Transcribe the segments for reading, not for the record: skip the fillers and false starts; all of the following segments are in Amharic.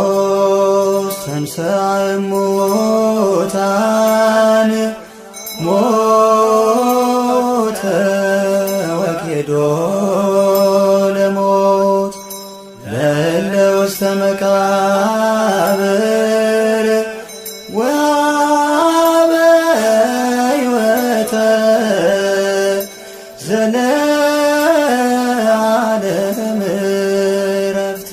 ክርስቶስ ተንሥአ እሙታን ሞተ ወኬዶ ለሞት ለእለ ውስተ መቃብር ወሀበ ሕይወተ ዘለዓለም ዕረፍተ።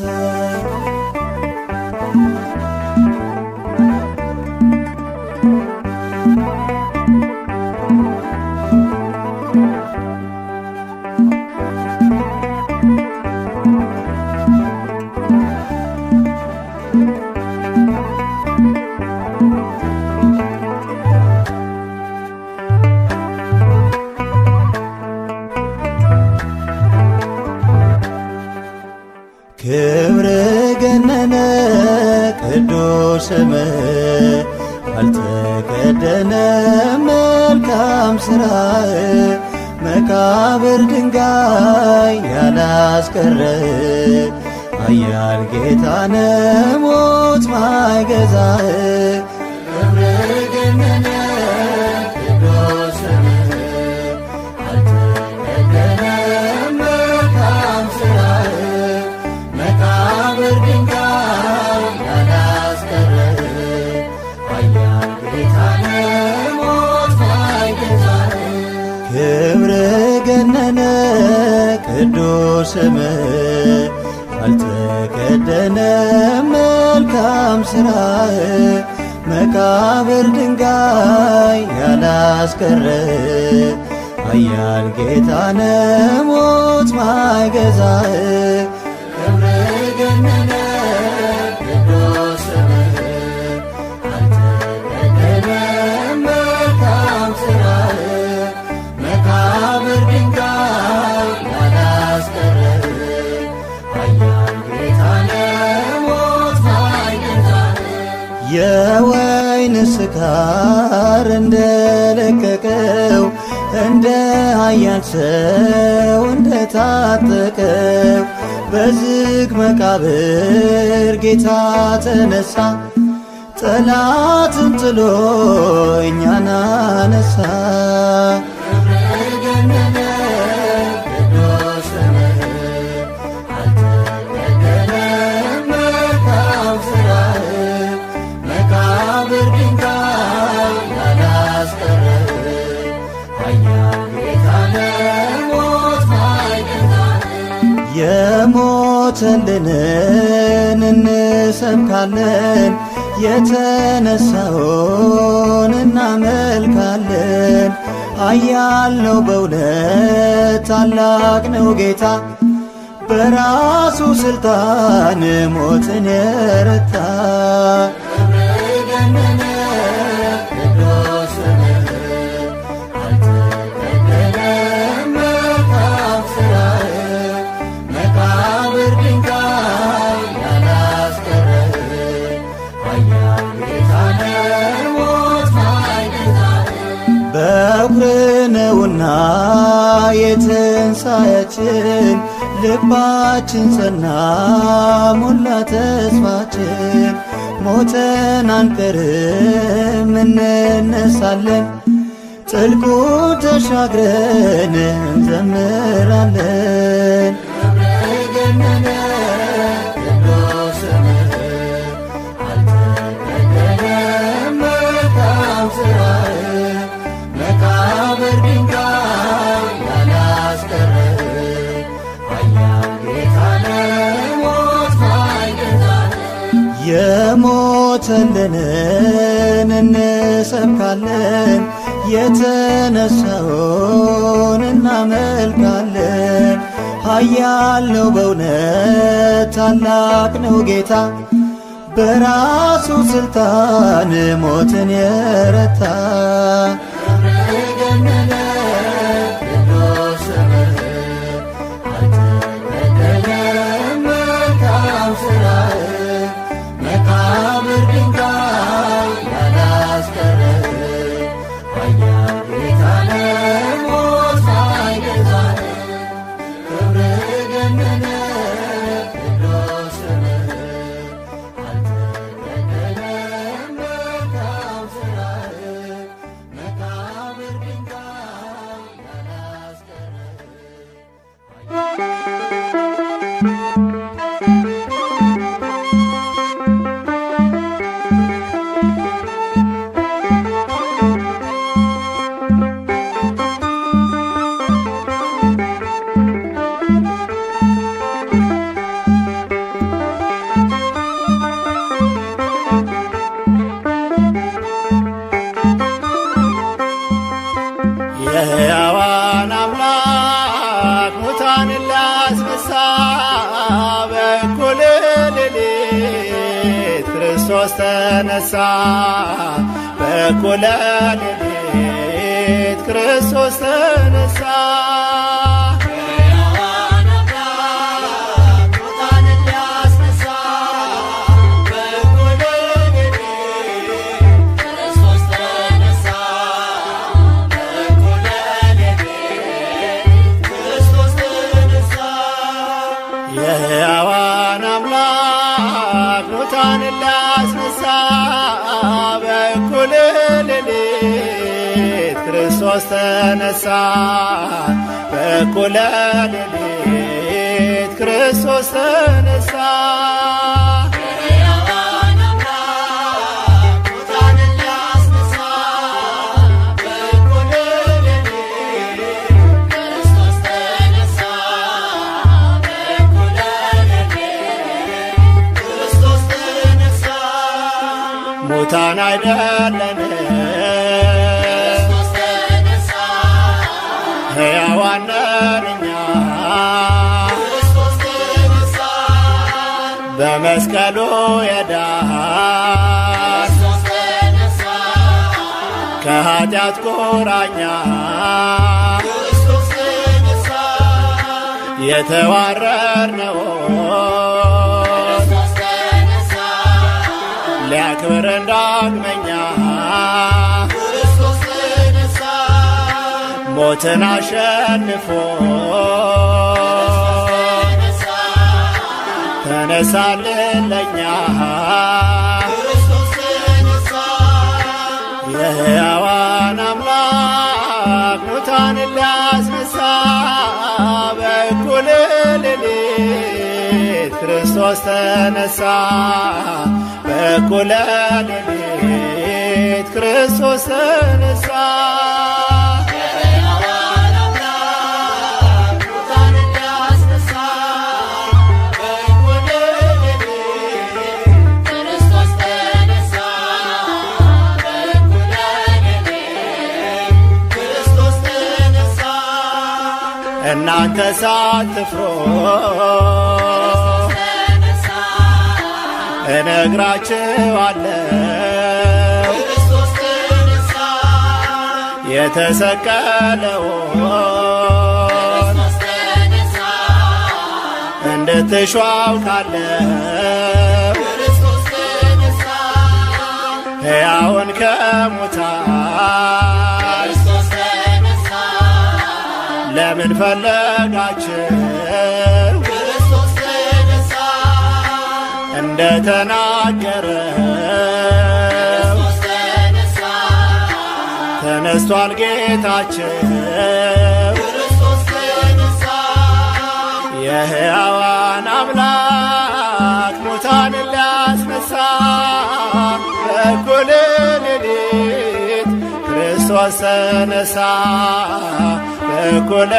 ክብር ገነነ ቅዱስ ስምህ አልተከደነ መልካም ሥራህ መቃብር ድንጋይ ያላስቀረ ኃያል ጌታነ ሞት ማይገዛህ። ክብር ገነነ ቅዱስ ስምህ አልተከደነ መልካም ሥራህ መቃብር ድንጋይ ያላስቀረ ኃያል ጌታነ ሞት ማይገዛህ። ክብር ገነነ ቅዱስ ስምህ አልተከደነ መልካም ሥራህ መቃብር ድንጋይ ያላስቀረ ኃያል ጌታነ ሞት ማይገዛህ። ክብር ገነነ ቅዱስ ስምህ አልተከደነ መልካም ሥራህ መቃብር ድንጋይ ያላስቀረ ኃያል ጌታነ ሞት ማይገዛህ። የወይን ስካር እንደለቀቀው እንደ ኃያል ሰው እንደታጠቀው በዝግ መቃብር ጌታ ተነሳ ጠላትን ጥሎ እኛን አነሳ። ክብር ገነነ ቅዱስ ስምህ አልተከደነ መልካም ሥራህ መቃብር ድንጋይ ያላስቀረ ኃያል ጌታነ ሞት ማይገዛህ። የሞተልንን እንሰብካለን የተነሳውን እናመልካለን። ኃያል ነው በእውነት ታላቅ ነው ጌታ በራሱ ሥልጣን ሞትን የረታ። ክብር ገነነ ቅዱስ ስምህ አልተከደነ መልካም ሥራህ መቃብር ድንጋይ ያላስቀረ ኃያል ጌታነ ሞት ማይገዛህ። በኵር ነውና የትንሣኤያችን ልባችን ጸና ሞላ ተስፋችን። ሞተን አንቀርም እንነሳለን ጥልቁን ተሻግረን እንዘምራለን። ክብር ገነነ ቅዱስ ስምህ አልተከደነ መልካም ሥራህ መቃብር ድንጋይ ያላስቀረ ኃያል ጌታነ ሞት ማይገዛህ። የሞተልንን እንሰብካለን የተነሳውን እናመልካለን። ኃያል ነው በእውነት ታላቅ ነው ጌታ በራሱ ሥልጣን ሞትን የረታ። ክብር ገነነ ቅዱስ ስምህ አልተከደነ መልካም ሥራህ መቃብር ድንጋይ ያላስቀረ ኃያል ጌታነ ሞት ማይገዛህ። ክብር ገነነ ቅዱስ ስምህ ክርስቶስ ተነሳ በእኩለ ሌሊት ክርስቶስ ተነሳ የሕያዋን አምላክ ሙታንን ሊያስነሳ በእኩለ ሌሊት ክርስቶስ ተነሳ በእኩለ ሌሊት ክርስቶስ ተነሳ ሙታን አይደለንም ክርስቶስ ተነሳ ሕያዋን ነን እኛ ክርስቶስ ተነሳ በመስቀሉ የዳን ክርስቶስ ተነሳ ከኃጢአት ቁራኛ ክርስቶስ ተነሳ የተዋረድነው ሊያክብረን ዳግመኛ ክርስቶስ ተነሳ ሞትን አሸንፎ ተነሳልን ለኛ ክርስቶስ ተነሳ የሕያዋን አምላክ ሙታንን ሊያስነሳ በእኩለ ሌሊት ክርስቶስ ተነሳ በእኩለ ሌሊት ክርስቶስ ተነሳ የሕያዋን አምላክ ሙታንን ሊያስነሳ በእኩለ ሌሊት ክርስቶስ ተነሳ በእኩለ ሌሊት ክርስቶስ ተነሳ እናንተ ሳትፍሩ እነግራችኋለሁ ክርስቶስ ተነሳ የተሰቀለውን ክርስቶስ ተነሳ እንድትሹ አውቃለሁ ክርስቶስ ተነሳ ሕያውን ከሙታን ክርስቶስ ተነሳ ለምን ፈለጋችሁ እንደተናገረው ተነስቷል ጌታችን ክርስቶስ ተነሳ የሕያዋን አምላክ ሙታንን ሊያስነሳ በእኩለ ሌሊት ክርስቶስ ተነሳ በእኩለ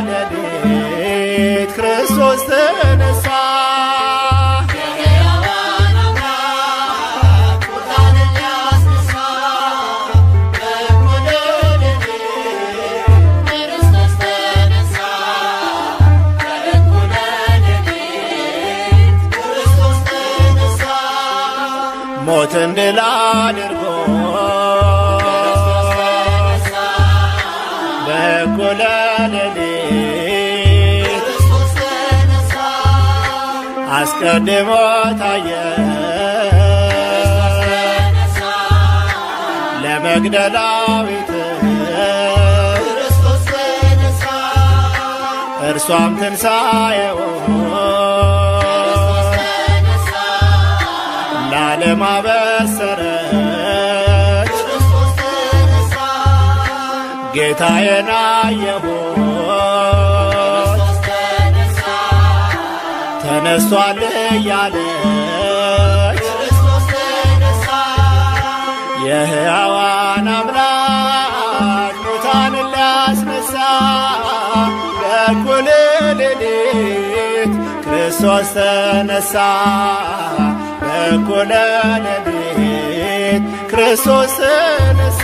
ሌሊት ክርስቶስ ተነሳ ሞትን ድል አድርጎ በእኩለ ሌሊት አስቀድሞ ታየ ለመግደላዊት እርሷም ትንሣኤውን ለዓለም አበሰረች ጌታዬን አየሁት ተነስቷል እያለች የሕያዋን አምላክ ሙታንን ሊያስነሳ በእኩለ ሌሊት ክርስቶስ ተነሳ በእኩለ ሌሊት ክርስቶስ ተነሳ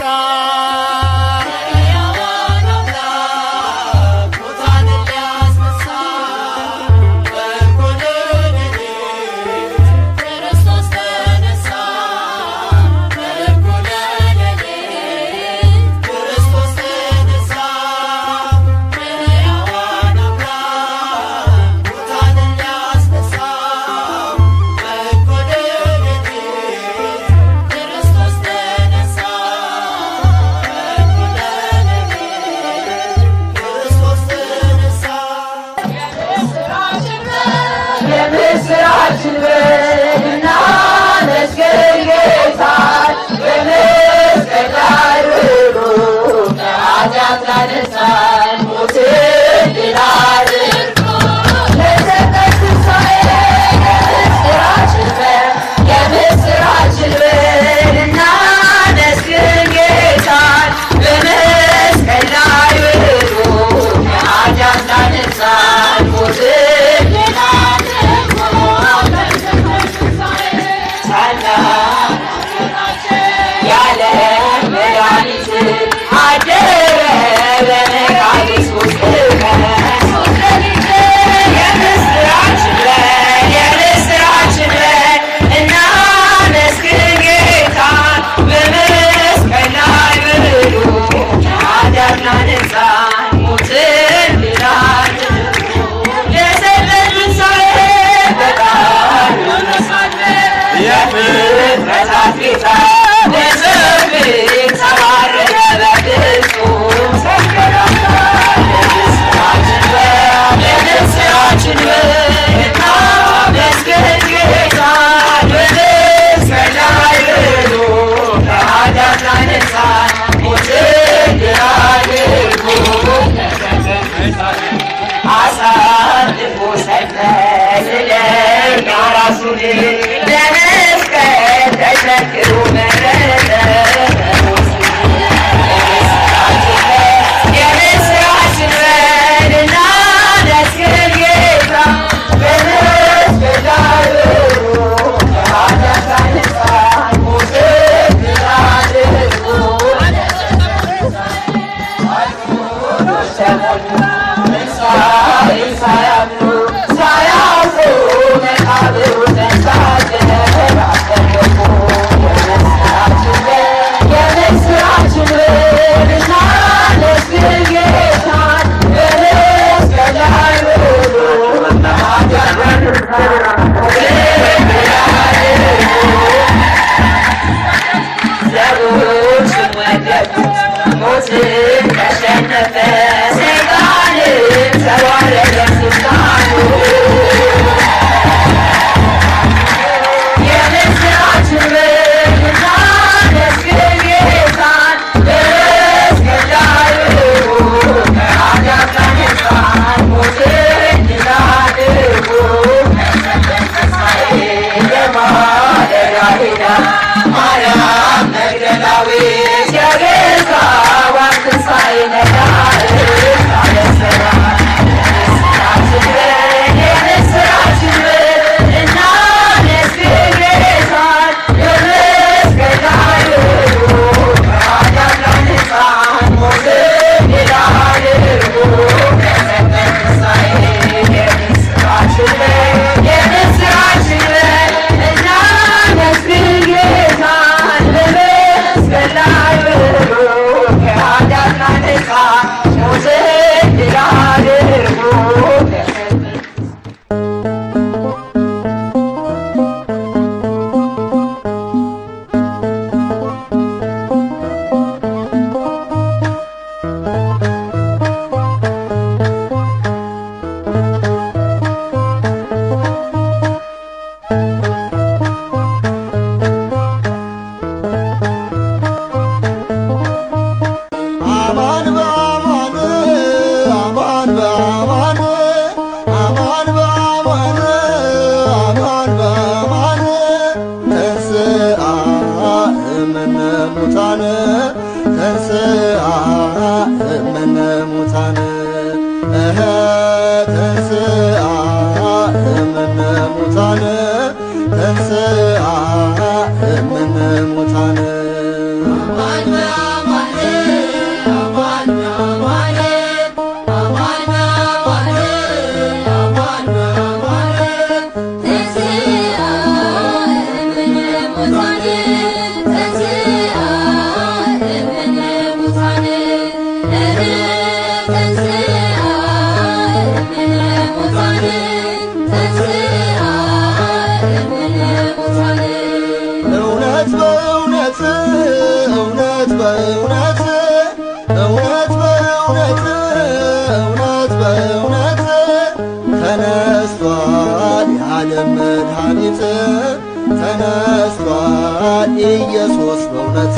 ኢየሱስ በእውነት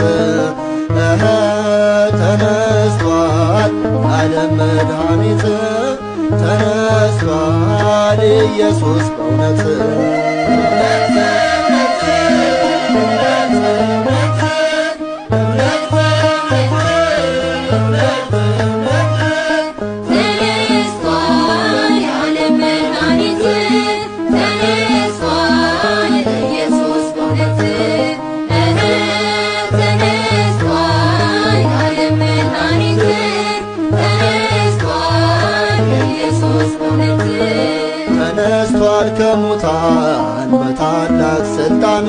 ተነስቷል፣ ዓለም መድኃኒት ተነስቷል፣ ኢየሱስ በእውነት ተነስቷል ከሙታን በታላቅ ሥልጣን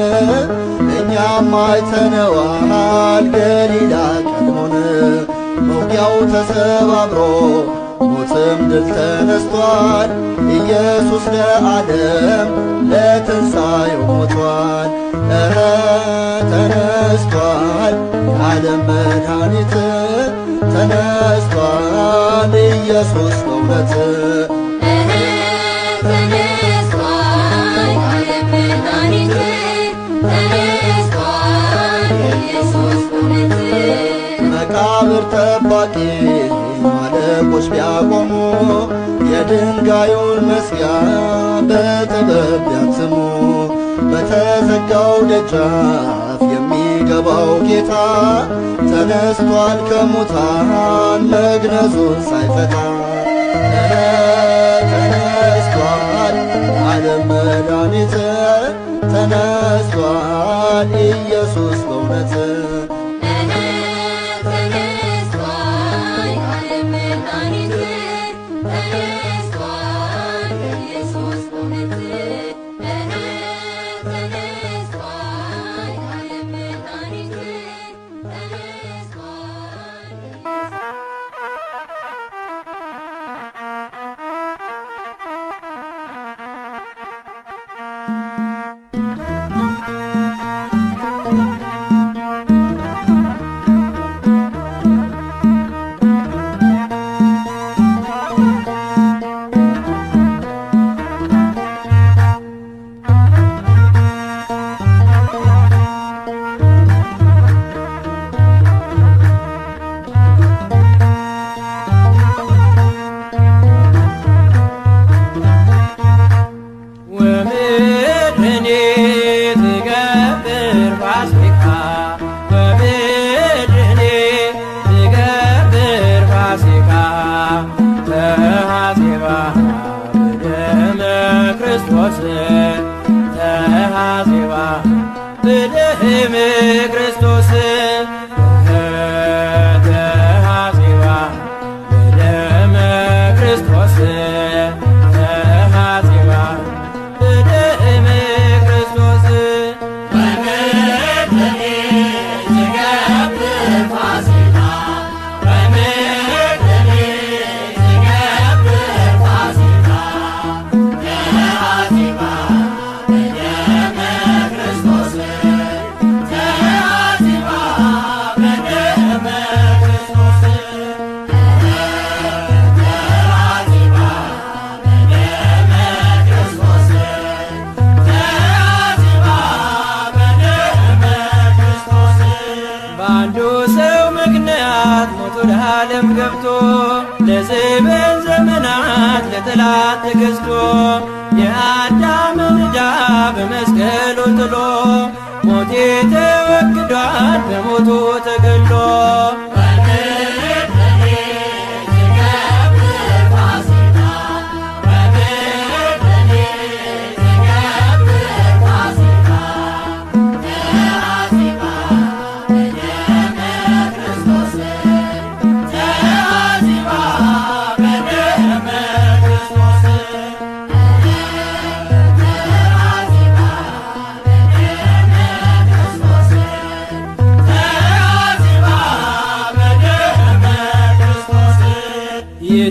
እኛም አይተነዋል ገሊላ ቀድሞን። መውጊያው ተሰባብሮ ሞትም ድል ተነስቷል፣ ኢየሱስ ለዓለም ለትንሣኤው ሞቷል። የዓለም መድኃኒት ተነስቷል ኢየሱስ በእውነት መቃብር ጠባቂ አለቆች ቢያቆሙ የድንጋዩን መዝጊያ በጥበብ ቢያትሙ በተዘጋው ደጃፍ የሚገባው ጌታ ተነስቷል ከሙታን መግነዙን ሳይፈታ ተነስቷል ዓለም መድኃኒት ተነስቷል ኢየሱስ በእውነት ለዘመን ዘመናት ለጠላት ተገዝቶ የአዳምን ዕዳ በመስቀሉ ጥሎ ሞቴ ተወግዷል በሞቱ ተገድሎ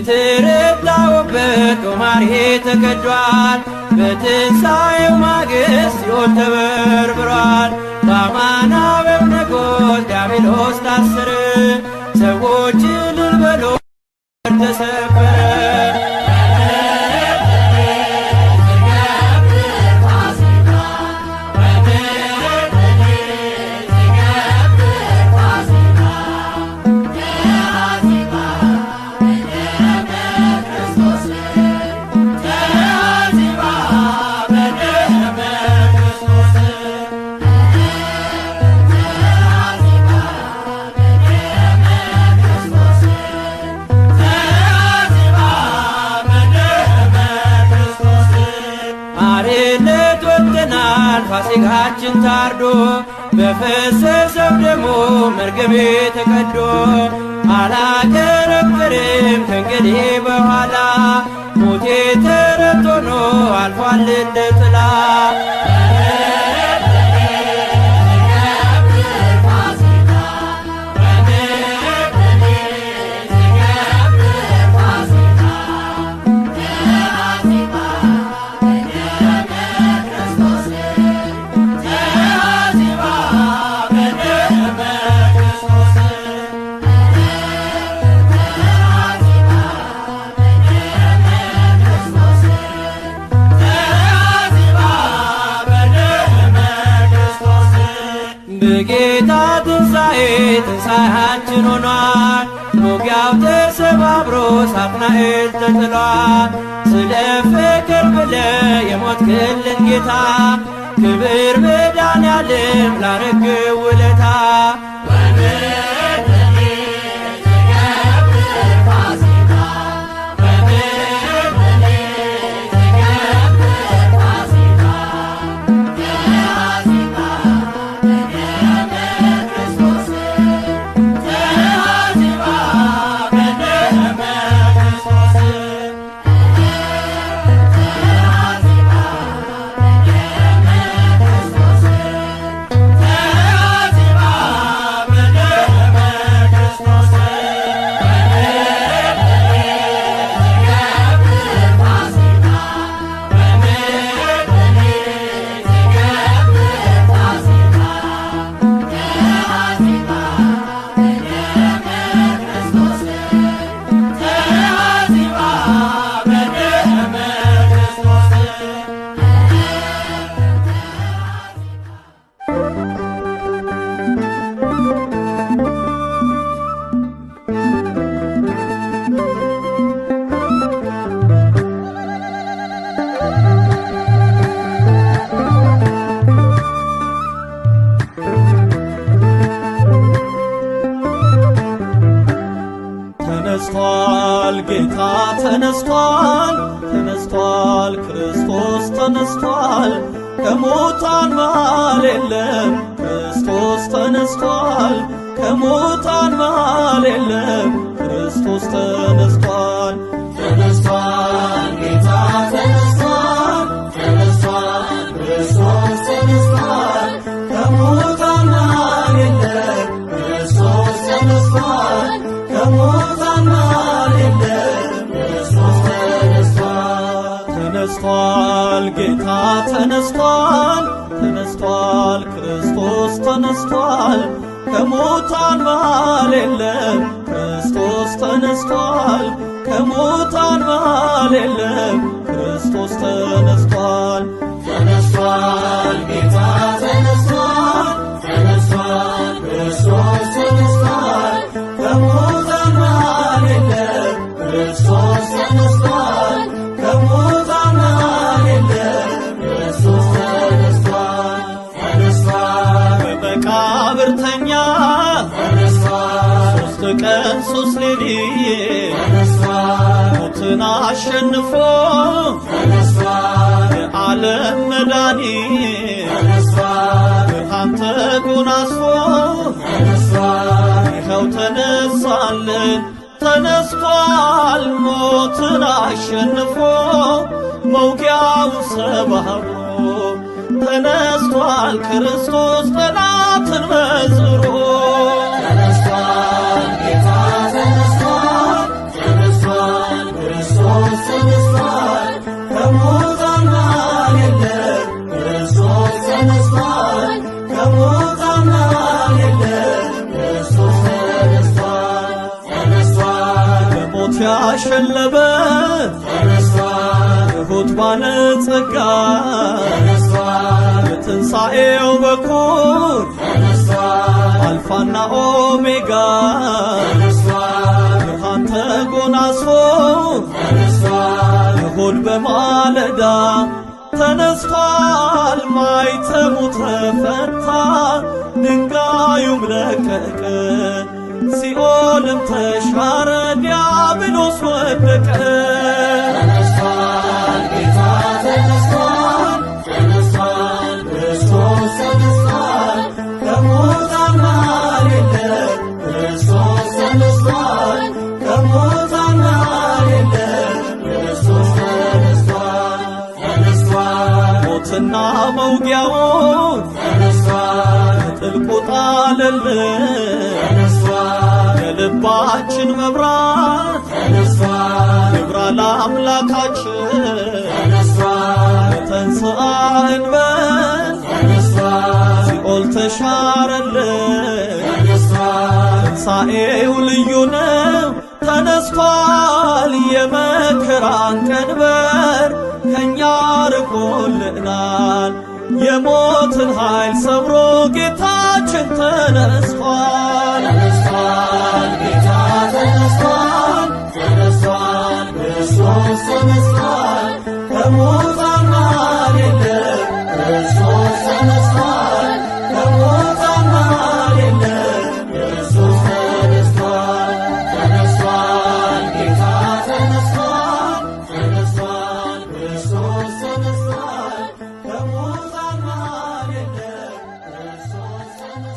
የተረታውበት ጦማር ተቀዷል። በትንሣኤው ማግስት ሲኦል ተበርብሯል። በአማናዊው ንጉሥ ዲያብሎስ ታሰረ። ሰዎች እልል በሉ ተሰበረ። ፋሲካችን ታርዶ በፈሰሰው ደሙ መርገሜ ተቀዶ አላከረክርም ከእንግዲህ በኋላ ሞቴ ተረት ሆኖ አልፏል እንደ ጥላ። በጌታ ትንሣኤ ትንሣኤያችን ሆኗል። ሞጊያው ተሰባብሮ ሳጥናኤል ተጥሏል። ስለ ፍቅር ብለ የሞትክልን ጌታ ክብር መድኃኔዓለም ላረግህ ውለታ ተነስቷል ጌታ ተነስቷል፣ ተነስቷል ክርስቶስ ተነስቷል። ከሙታን መሃል የለም ክርስቶስ ተነስቷል። ከሙታን መሃል የለም ክርስቶስ ተነስቷል። ተነስቷል ጌታ ተነስቷል፣ ተነስቷል ክርስቶስ ተነስቷል። ከሙታን መሃል የለም ክርስቶስ ተነስቷል። ከሙታን መሃል የለም ክርስቶስ ተነስቷል። ተነስቷል ጌታ ተነስቷል፣ ተነስቷል ክርስቶስ ተነስቷል። ከሙታን መሃል የለም ክርስቶስ ተነስቷል። ከሙታን መሃል የለም ክርስቶስ ተነስቷል። ተነስቷል ጌታ ተነስቷል፣ ተነስቷል ክርስቶስ ተነስቷል። ከሙታን መሃል የለም ክርስቶስ ተነስቷል። ከሙታን መሃል የለም ክርስቶስ ተነስቷል። ተነስቷል በመቃብር ተኛ ተነስቷል። 3 ቀን 3 ሌሊት ተነስቷል። ሞትን አሸንፎ ተነስቷል። የዓለም መድኃኒት ተነስቷል። ብርሃን ተጎናጽፎ ተነስቷል። ይኸው ተነሳልን ተነስቷል። ሞትን አሸንፎ መውጊያው ሰባብሮ ተነስቷል። ክርስቶስ ጠላትን መዝብሮ ተነስቷል ጌታ ተነስቷል፣ ተነስቷል ክርስቶስ ተነስቷል። ከሙታን መሃል የለም ክርስቶስ ተነስቷል። ከሙታን መሃል የለም ክርስቶስ ተነስቷል። ተነስቷል በሞት ያሸለበ ተነስቷል። ትሑት ባለጸጋ ተነስቷል። የትንሣኤው በኩር ተነስቷል። አልፋና ኦሜጋ ተነስቷል። ብርሃን ተጎናጽፎ ተነስቷል። እሁድ በማለዳ ተነስቷል። ማይተሙ ተፈታ፣ ድንጋዩም ለቀቀ፣ ሲኦልም ተሻረ፣ ዲያብሎስ ወደቀ። ተነስቷል ጌታ ተነስቷል፣ ተነስቷል ክርስቶስ ተነስቷል። ከሙታን መሃል የለም ክርስቶስ ተነስቷል። ከሙታን መሃል የለም ክርስቶስ ተነስቷል። ተነስቷል ሞትና መውጊያውን ተነስቷል። ጥልቁ ጣለልን ተነስቷል። የልባችን መብራት ተነስቷል። ይብራ ለአምላካችን ተነስቷል። ተንሥአ እንበል ተነስቷል። ሲኦል ተሻረልን ተነስቷል። ትንሣኤው ልዩ ነው ተነስቷል። የመከራን ቀንበር ከእኛ ርቆልናል። የሞትን ኃይል ሰብሮ ጌታችን ተነስቷል ተነስቷል ጌታ ተነስቷል ተነስቷል ክርስቶስ ተነስቷል ከሙታን መሃል የለም ክርስቶስ ተነስቷል ከሙታን መሃል የለም ክርስቶስ ተነስቷል ተነስቷል ጌታ ተነስቷል ተነስቷል ክርስቶስ ተነስቷል ከሙታን መሃል የለም ክርስቶስ ተነስቷል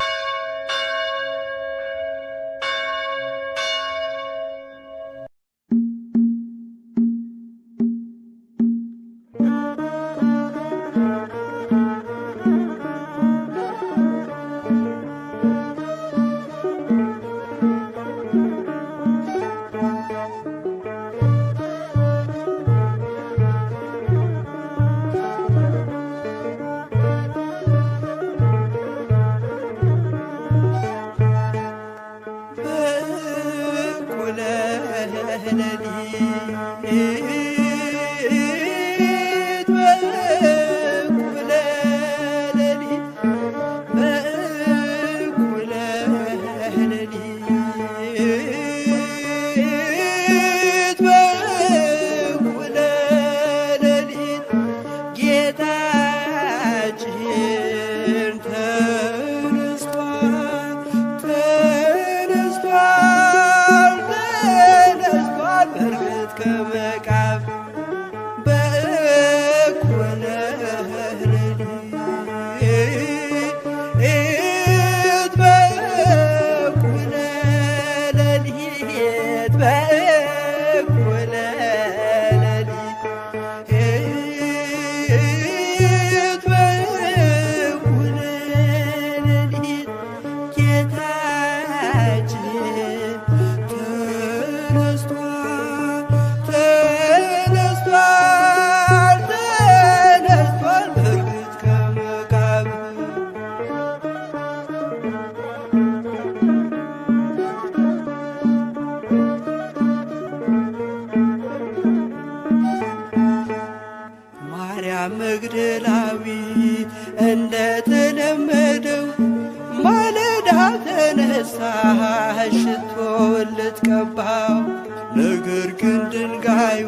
መግደላዊት እንደተለመደው ማለዳ ተነሳች ሽቶውን ልትቀባው። ነገር ግን ድንጋዩ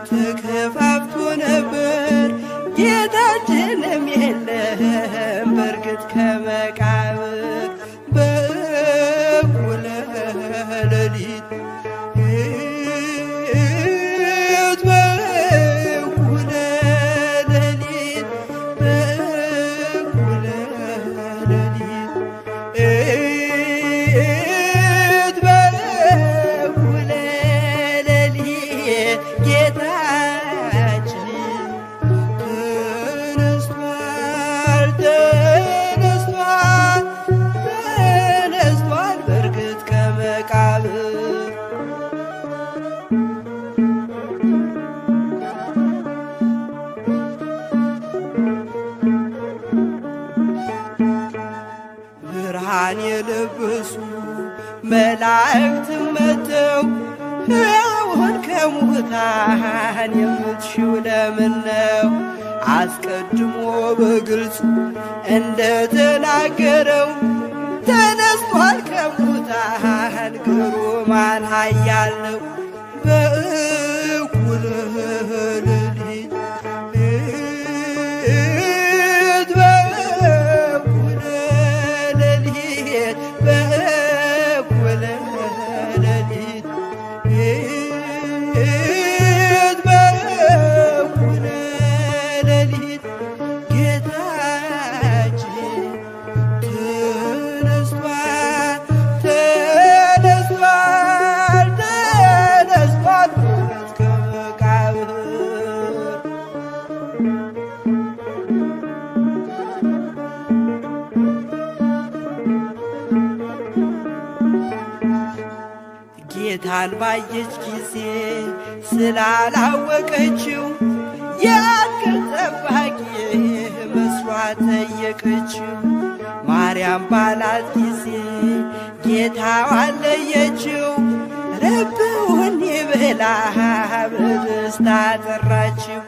ተከፋፍቶ ነበር፣ ጌታችንም የለም በእርግጥ ከመቃብር። በእኩለ ሌሊት ብርሃን የለበሱ መላእክት መጥተው ሕያውን ከሙታን የምትሽው ለምን ነው? አስቀድሞ በግልጽ እንደተናገረው ተነስቷል ከሙታን ግሩማን ኃያል ነው። በእኩለ ሌሊት ጌታን ባየች ጊዜ ስላላወቀችው የአትክልት ጠባቂ መስሏት ጠየቀችው። ማርያም ባላት ጊዜ ጌታዋን ለየችው። ረብሁኒ ብላ በደስታ ጠራችው።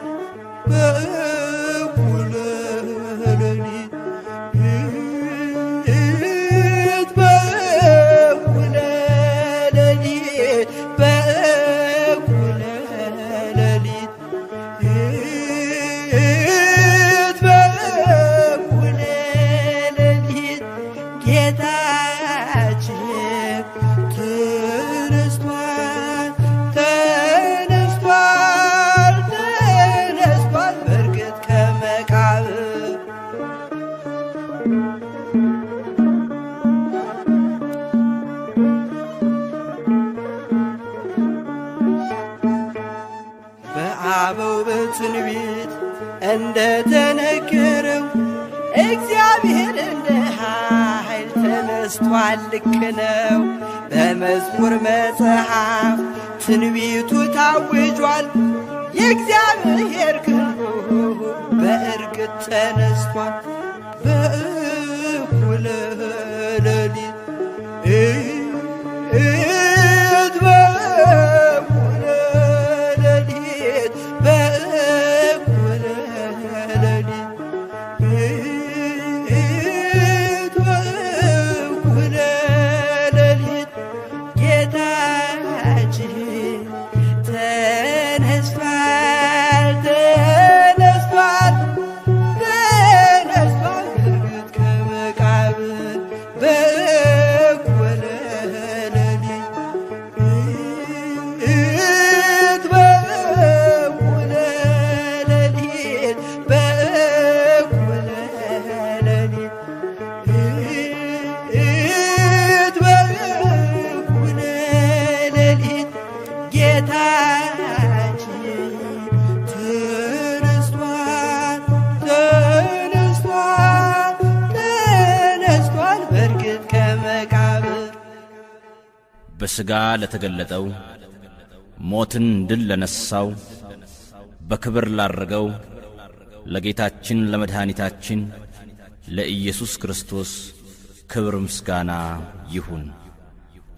በእኩለ ሌሊት ተነስቷል ልክ ነው። በመዝሙር መጽሐፍ ትንቢቱ ታውጇል። የእግዚአብሔር ክንዱ በእርግጥ ተነስቷል። በእኩለ ሌሊት በእኩለ ሌሊት በእኩለ ሌሊት በእኩለ ሌሊት ጌታችን ተነስቷል ተነስቷል ተነስቷል በእርግጥ ከመቃብር በእኩለ ሌሊት በእኩለ ሌሊት በእኩለ ሌሊት በእኩለ ሌሊት ጌታችን ተነስቷል ተነስቷል ተነስቷል በእርግጥ ከመቃብር። በሥጋ ለተገለጠው ሞትን ድል ለነሳው በክብር ላረገው ለጌታችን ለመድኃኒታችን ለኢየሱስ ክርስቶስ ክብር ምስጋና ይሁን፣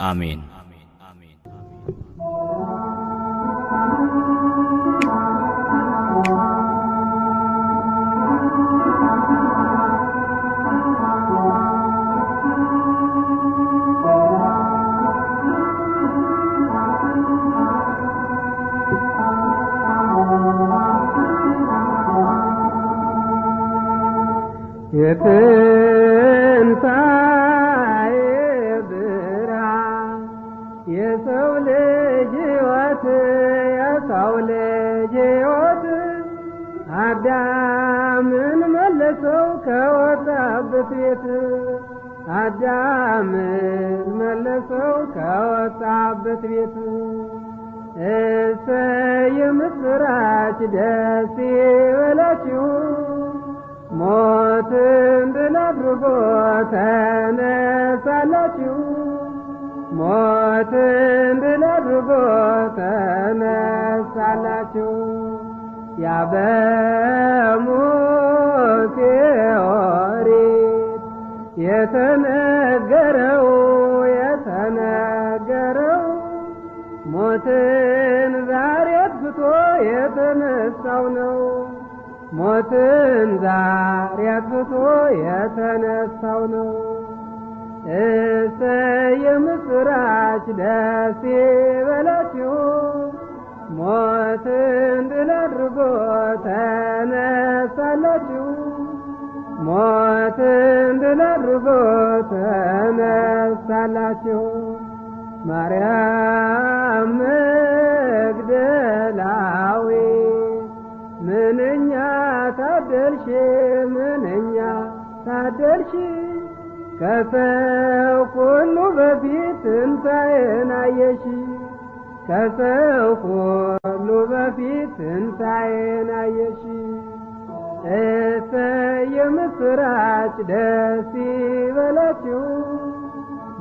አሜን። የትንሣኤ ብርሃን የሰው ልጅ ሕይወት የሰው ልጅ ሕይወት አዳምን መለሰው ከወጣበት ቤት አዳምን መለሰው ከወጣበት ቤት። እሰይ የምስራች ደስ ይበላችሁ ሞትን ድል አድርጎ ተነሳላችሁ ሞትን ድል አድርጎ ተነሳላችሁ። ያ በሙሴ ኦሪት የተነገረው ሞትን ዛሬ አጥፍቶ የተነሳው ነው። ሞትን ዛሬ አጥፍቶ የተነሳው ነው። እሰይ የምስራች ደስ ይበላችሁ ሞትን ድል አድርጎ ተነሳላችሁ ሞትን ድል አድርጎ ተነሳላችሁ። ማርያም መግደላዊት ምንኛ ታደልሽ ምንኛ ታደልሽ ከሰው ሁሉ በፊት ትንሣኤን አየሽ ከሰው ሁሉ በፊት ትንሣኤን አየሽ። እሰይ የምስራች ደስ ይበላችሁ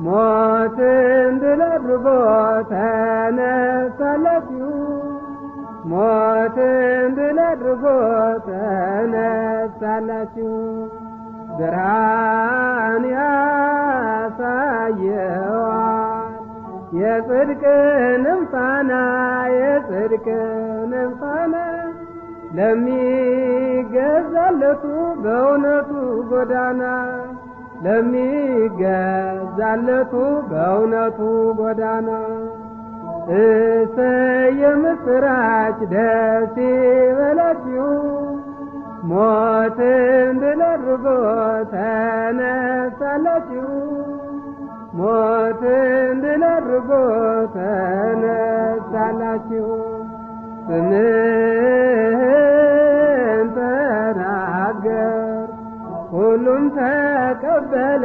ሞትን ድል አድርጎ ተነሳላችሁ ሞትን ድል አድርጎ ተነሳላችሁ። ብርሃን ያሳየዋል የጽድቅንም ፋና የጽድቅንም ፋና ለሚገዛለቱ በእውነቱ ጎዳና ለሚገዛለቱ በእውነቱ ጎዳና። እሰይ የምስራች ደስ ይበላችሁ ሞትን ድል አድርጎ ተነሳላችሁ ሞትን ድል አድርጎ ተነሳላችሁ። ስምህን ተናገር ሁሉም ተቀበለ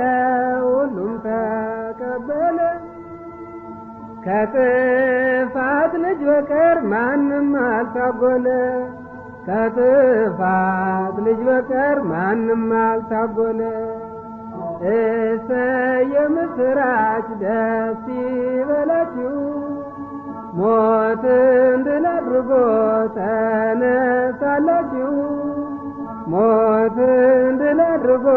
ሁሉም ተቀበለ ከጥፋት ልጅ በቀር ማንም አልታጎለ ከጥፋት ልጅ በቀር ማንም አልታጎለ። እሰይ የምስራች ደስ ይበላችሁ ሞትን ድል አድርጎ ተነሳላችሁ ሞትን ድል አድርጎ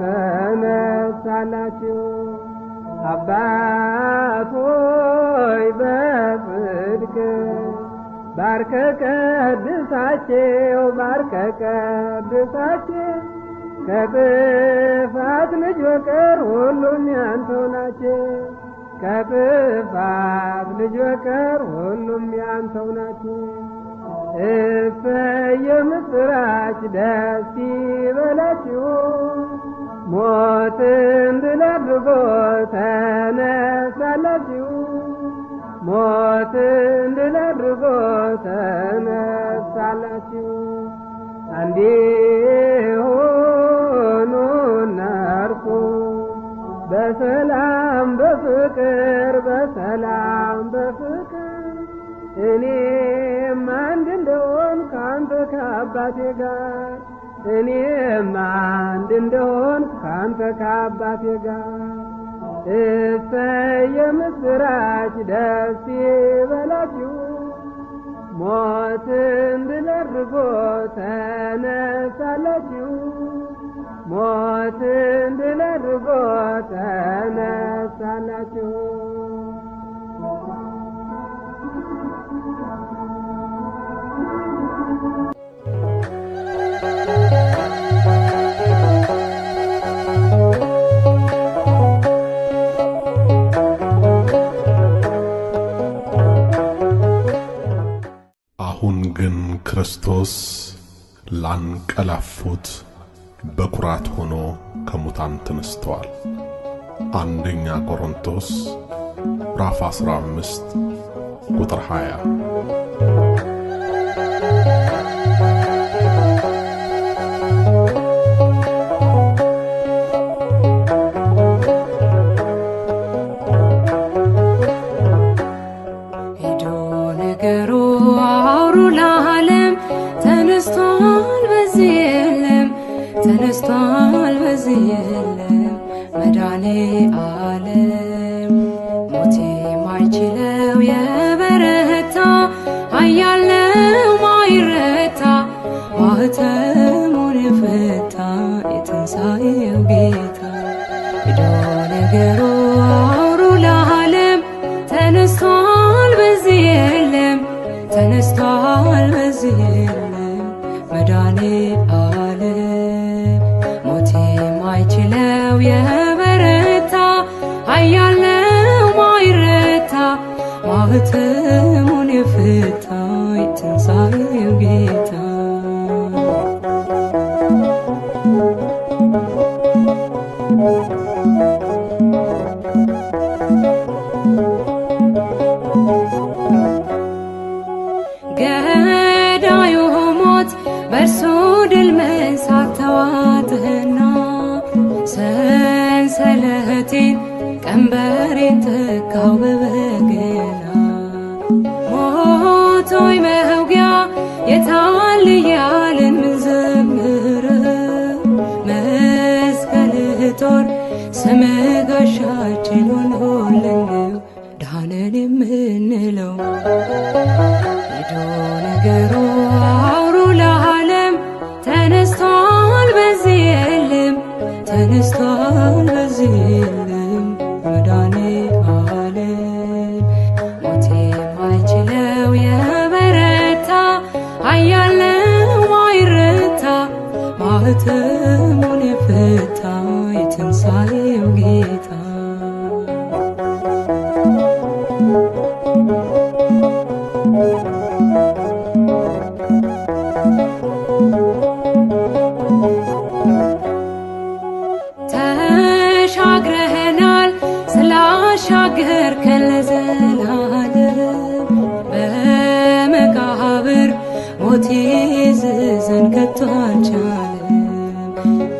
ተነሳላችሁ አባት ሆይ በጽድቅ ባርከ ቀድሳቸው ባርከ ቀድሳቸው ከጥፋት ልጅ በቀር ሁሉም ያንተው ናቸው ከጥፋት ልጅ በቀር ሁሉም ያንተው ናቸው እሰይ የምስራች ደስ ይበላችሁ ሞትን ድል አድርጎ ተነሳላችሁ ሞትን ድል አድርጎ ተነሳላችሁ እንዲሆኑና እርሱ በሰላም በፍቅር በሰላም በፍቅር እኔም አንድ እንደሆን ካንተ ከአባቴ ጋር እኔም አንድ እንደሆን ካንተ ከአባቴ ጋር እሰይ የምስራች ደስ ይበላችሁ ሞትን ድል አድርጎ ተነሳላችሁ ሞትን ድል አድርጎ ተነሳላችሁ አሁን ግን ክርስቶስ ላንቀላፉት በኩራት ሆኖ ከሙታን ተነስተዋል። አንደኛ ቆሮንቶስ ምዕራፍ 15 ቁጥር 20 ተነስቷል በዚህ የለም መድኃኔ ዓለም ሞት የማይችለው የበረታ ኃያል ነው ማይረታ ማኅተሙን የፈታ የትንሣኤው ጌታ ሄዶ ነገሩ አውሩ ለዓለም ተነስቷል በዚህ የለም ተነስቷል በዚህ የለም መድኃኔ ማይችለው የበረታ ኃያል ነው ማይረታ ማኅተሙን የፈታ የትንሣኤው ጌታ ገዳዩ ሞት በእርሱ ድል መንሳት ተዋጥህና ሰንሰለቴን ቀንበሬን ተካው በበገና ሞት ሆይ መውጊያ የታል እያልን ምንዘምረው መስቀልህ ጦር ስምህ ጋሻችን ሆኖልን ዳነን የምንለው ሄዶ ነገሩ አውሩ ለዓለም ተነስቷል በዚህ የለም ተነስቷል በዚህ የለም መድኃኔ ዓለም ሞት የማይችለው የበረታ ኃያል ነው ማይረታ ማኅተሙን የፈታ የትንሣኤው ጌታ ተሻግረህናል ስላሻገርከን ለዘላለም በመቃብር ሞት ይዘን ከቶ አልቻለም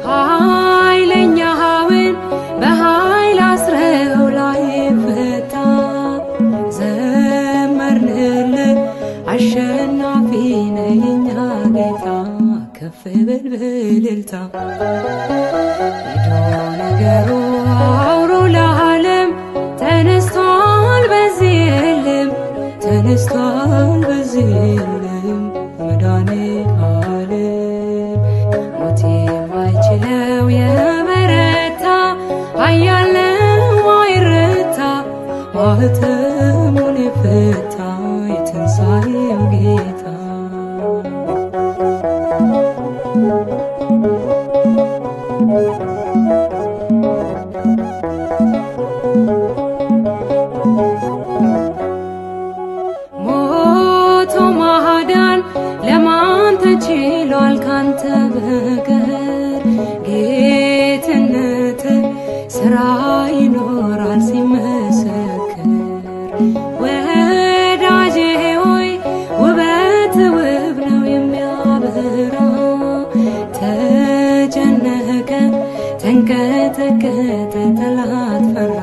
ኃይለኛውን በኃይል አስረው ላይ ፈታ ዘመርንልህ አሸናፊ ነህ የኛ ጌታ ከፍ በል በእልልታ ሄዶ ማኅተሙን የፈታ የትንሣኤው ጌታ ሞቶ ማዳን ለማን ተችሏል ካንተ በቀር ጌትነት ሥራ ይኖራል ሲመሰክር ወዳጄ ሆይ ውበት ውብ ነው የሚያበራ ተጨነቀ ተንቀጠቀጠ ጠላት ፈራ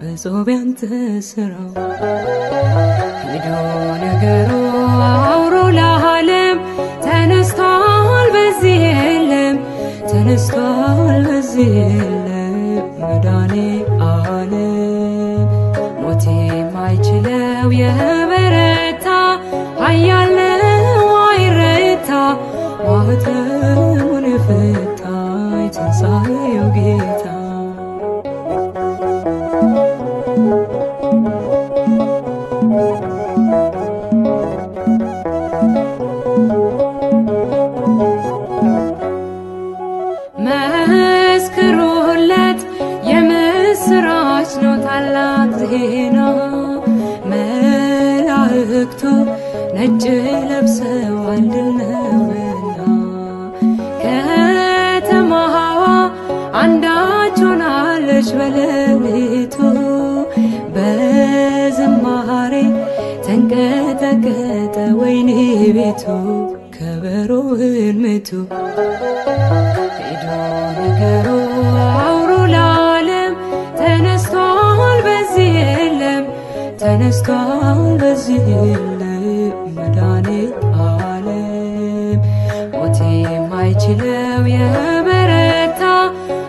በጾም ያንተ ሥራው ሄዶ ነገሩ አውሮ ለዓለም ተነስቷል በዚህ የለም ተነስቷል በዚህ የለም መዳኔ ዓለም ሞት የማይችለው የበረታ ኃያል ነው አይረታ ማኅተሙን የፈታ የትንሣኤው ጌታ መስክሩለት የምስራች ነው ታላቅ ዜና መላእክቱ ነጭ ለብሰዋል ድል ነውና ከተማዋ አንዳች ሆናለች በሌሊቱ በዝማሬ ተንቀጠቀጠ ወይኔ ቤቱ ከበሮውን ምቱ ሄዶ ነገሩ አውሮ ለዓለም ተነስቷል በዚህ የለም ተነስቷል በዚህ የለም መዳኔ ዓለም ሞት የማይችለው የበረታ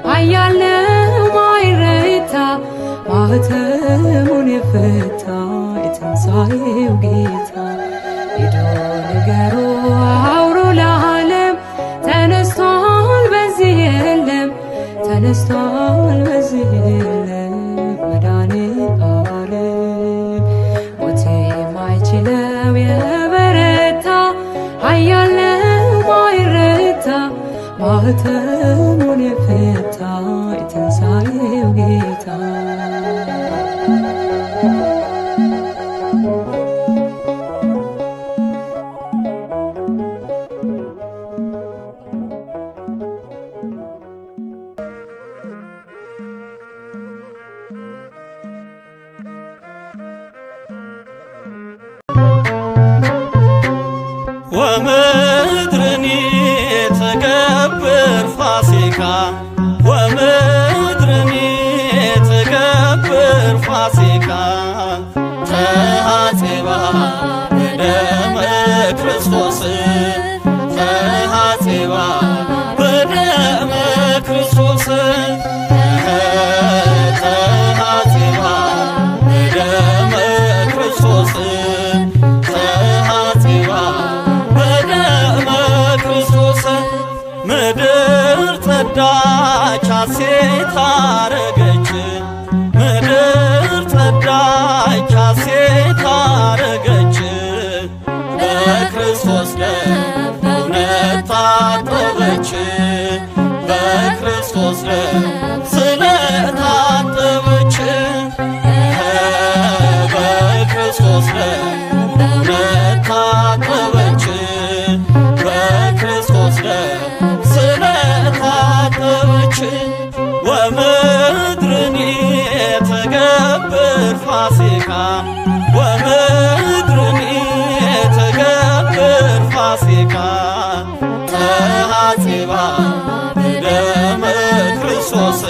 ኃያል ነው አይረታ ማኅተሙን የፈታ የትንሣኤው ጌታ ሄዶ ነገሩ አውሮ ለዓለም ተነስቷል በዚህ የለም ተነስቷል በዚህ የለም መዳኔ ዓለም ሞት የማይችለው የበረታ ኃያል ነው አይረታ ማኅተሙን የፈታ የትንሣኤው ጌታ ወምድርኒ ትገብር ፋሲካ ወምድርኒ ትገብር ፋሲካ ተሐጽባ በደመ ክርስቶስ ተሐጽባ በደመ ክርስቶስ ተሐጽባ በደመ ክርስቶስ ተሐጽባ በደመ ክርስቶስ ምድር ጸዳች ሐሴት አረገች ምድር ጸዳች ሐሴት አረገች በክርስቶስ ደም እውነት ታጠበች በክርስቶስ ደም ስለታጠበች በክርስቶስ ደም እውነት ታጠበች በክርስቶስ ደም ስለታጠበች ወምድርኒ ትገብር ፋሲካ ወምድርኒ ትገብር ፋሲካ ተሐጽባ በደመ ክርስቶስ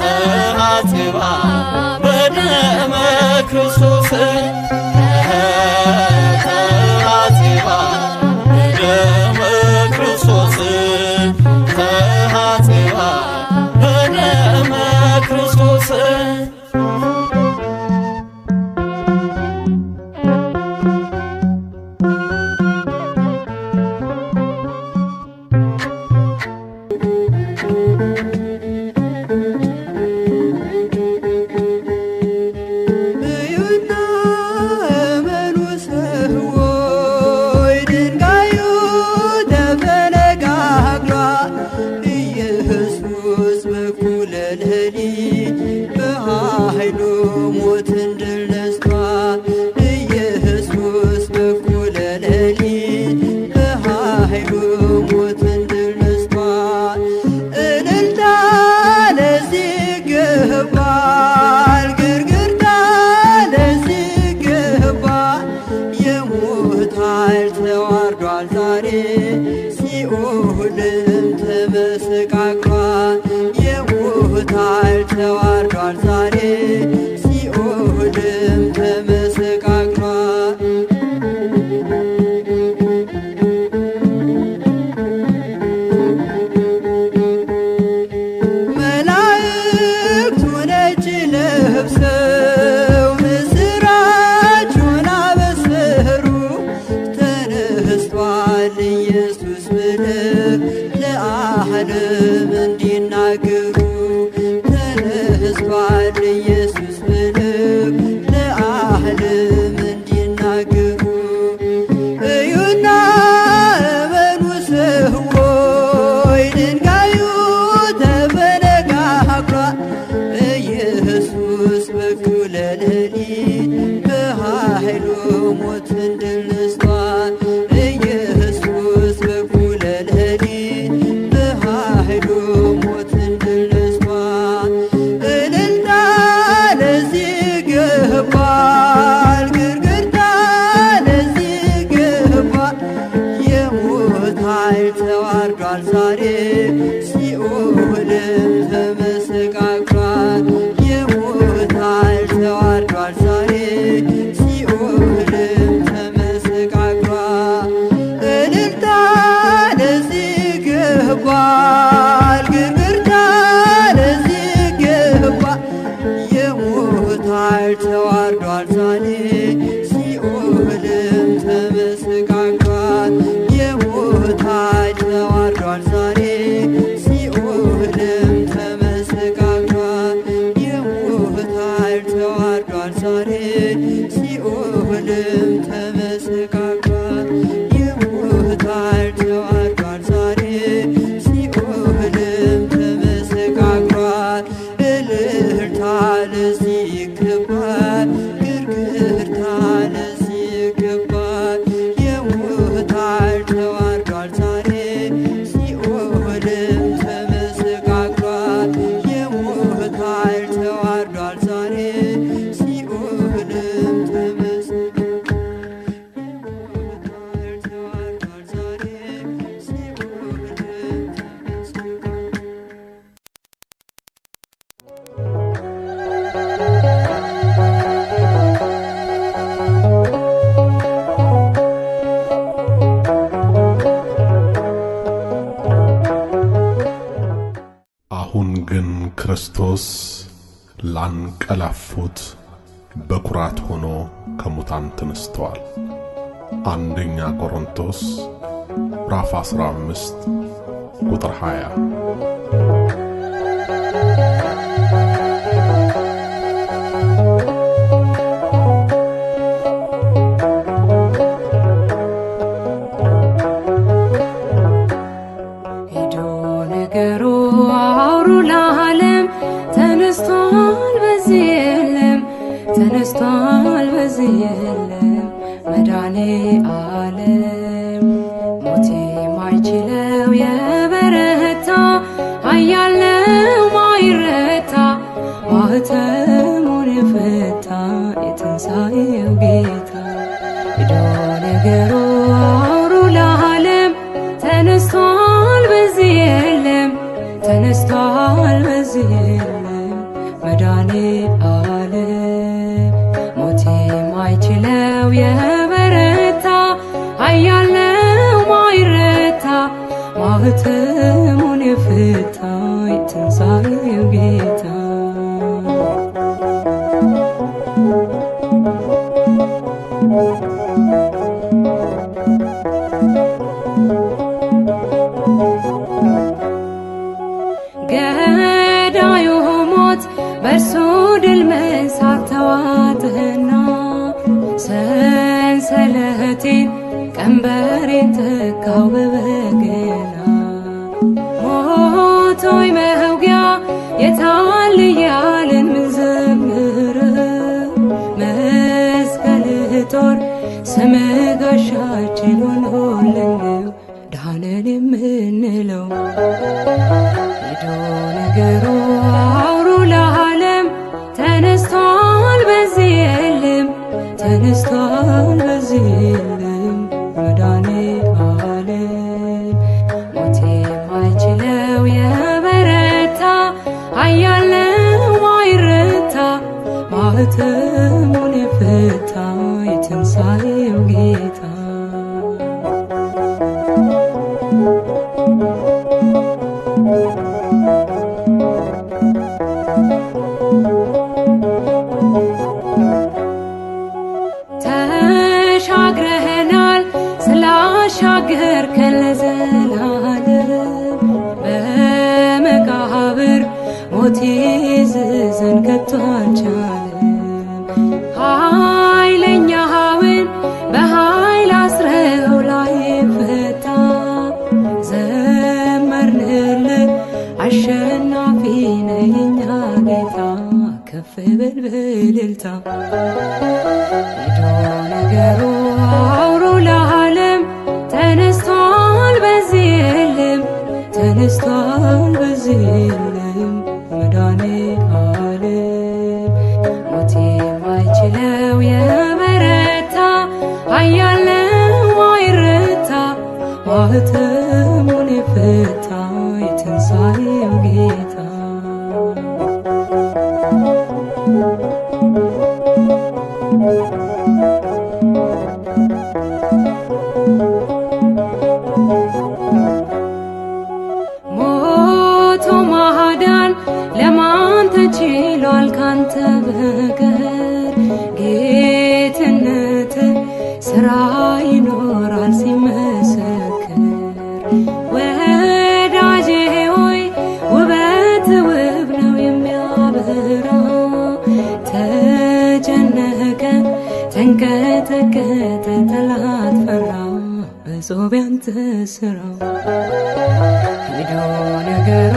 ተሐጽባ በደመ ክርስቶስ ተሐጽባ በደመ ክርስቶስ ተሐጽባ በደመ ክርስቶስ ሌሊት በኃይሉ ሞትን ድል ነስቷል። ኢየሱስ በኩለ ሌሊት በኃይሉ ሞትን ድል ነስቷል። እልልታ ለዚህ ይገባል፣ ግርግርታ ለዚህ ይገባል። የሞት ኃይል ተዋርዷል ዛሬ ሲኦልም ተመሰቃቅሏል። የሞት ኃይል ተዋርዷል ዛሬ ሲኦልም ተመሰቃቅሏል። መላእክቱ ነጭ ለብሰው ምስራቹን አበሰሩ። ተነስቷል ኢየሱስ ብለው ለዓለም እንዲናገሩ። ተነስቷል ኢየሱስ ብለው ለዓለም እንዲናገሩ። እዩና እመኑ ሰዎች ድንጋዩ ተፈነቃቅሏል። ኢየሱስ በኩለ ሌሊት በኃይሉ ሞትን ድል ነስቷል። ኢየሱስ በኩለ ሌሊት በኃይሉ ሞትን ድል ነስቷል። እልልታ ለዚህ ይገባል፣ ግርግርታ ለዚህ ይገባል። የሞት ኃይል ተዋርዷል ዛሬ ሲኦልም ተመሰቃቅሏል። የሞት ኃይል ተዋርዷል ዛሬ ሲኦልም ተመሰቃቅሏል። እልልታ ለዚህ ይገባል፣ ግርግርታ ለዚህ ይገባል። የሞት ኃይል ተዋርዷል ዛሬ ሲኦልም ተመሰቃቅሏል። የሞት ኃይል ተዋርዷል ዛሬ ሲኦልም ተመሰቃቅሏል። የሞት ኃይል ተዋርዷል ዛሬ ሲኦልም ተመሰቃቅሏል። የሞት ኃይል ተዋርዷል ዛሬ ሲኦልም ተመሰቃቅሏል። እልልታ ለዚህ ይገባል፣ ግርግርታ ለዚህ ይገባል። የሞት ኃይል ተዋርዷል ዛሬ ሲኦልም ተመሰቃቅሏል። የሞት ኃይል ተዋርዷል ዛሬ ሲኦልም ተመሰቃቅሏል። የሞት ኃይል ተዋርዷል ዛሬ ሲኦልም ተመሰቃቅሏል። አሁን ግን ክርስቶስ ላንቀላፉት በኩራት ሆኖ ከሙታን ተነስተዋል። አንደኛ ቆሮንቶስ ምዕራፍ 15 ቁጥር 20። ሄዶ ነገሩ አውሩ ለዓለም ተነስቷል በዚህ የለም፣ ተነስቷል በዚህ የለም መድኃኔ ዓለም። ሞት የማይችለው የበረታ ኃያል ነው ማይረታ፣ ማኅተሙን የፈታ የትንሣኤው ጌታ። ሄዶ ነገሩ አውሩ ለዓለም ተነስቷል በዚህ የለም፣ ተነስቷል በዚህ የለም መድኃኔ ዓለም። ሞት የማይችለው የበረታ ኃያል ነው ማይረታ፣ ማኅተሙን የፈታ የትንሣኤው ጌታ። ገዳዩ ሞት በእርሱ ድል መንሳት ተዋጥህና፣ ሰንሰለቴን ቀንበሬን ተካው በበገና። ሞት ሆይ መውጊያ የታል እያልን ምንዘምረው መስቀልህ ጦር ስምህ ጋሻችን ሆኖልን ነው ዳንን የምንለው። ሄዶ ነገሩ አውሩ ለዓለም ተነስቷል በዚህ የለም ተነስቷል በዚህ የለም መድኃኔዓለም ሞት የማይችለው የበረታ ኃያል ነው ማይረታ ማኅተሙን የፈታ የትንሣኤው ጌታ ተሻግረኸናል ስላሻገርከን ለዘላለም በመቃብር ሞት ይዝዘን ከቶ አልቻለም። ኃይለኛውን በኃይል አስረው ላይ ፈታ ዘመርንልህ አሸናፊ ነህ የኛ ጌታ ከፍ በል በእልልታ። ሄዶ ነገሩ አውሩ ለዓለም ተነስቷል በዚህ የለም ተነስቷል በዚህ የለም መድኃኔዓለም ሞት የማይችለው የበረታ ኃያል ነው ማይረታ ማኅተሙን የፈታ የትንሣኤው ጌታ ሞቶ ማዳን ለማን ተችሏል ካንተ በቀር ጌትነት ሥራ ይኖራል ሲመሰክር ወዳጄ ሆይ ውበት ውብ ነው የሚያበራ ተጨነቀ ተንቀጠቀጠ ጠላት ፈራ በጾም ያንተ ሥራው ሄዶ ነገሩ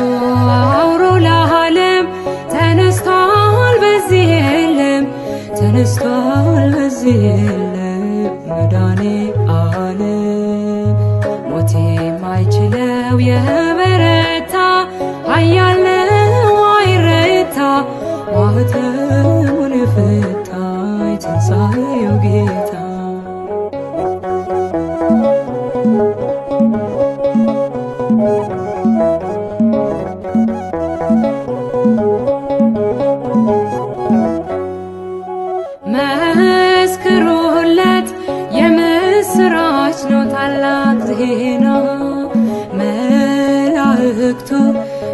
አውሩ ለዓለም ተነስቷል በዚህ የለም ተነስቷል በዚህ የለም መድኃኔዓለም ሞት የማይችለው የበረታ ኃያል ነው ማይረታ ማኅተሙን የፈታ የትንሣኤው ጌታ መስክሩለት የምስራች ነው ታላቅ ዜና መላእክቱ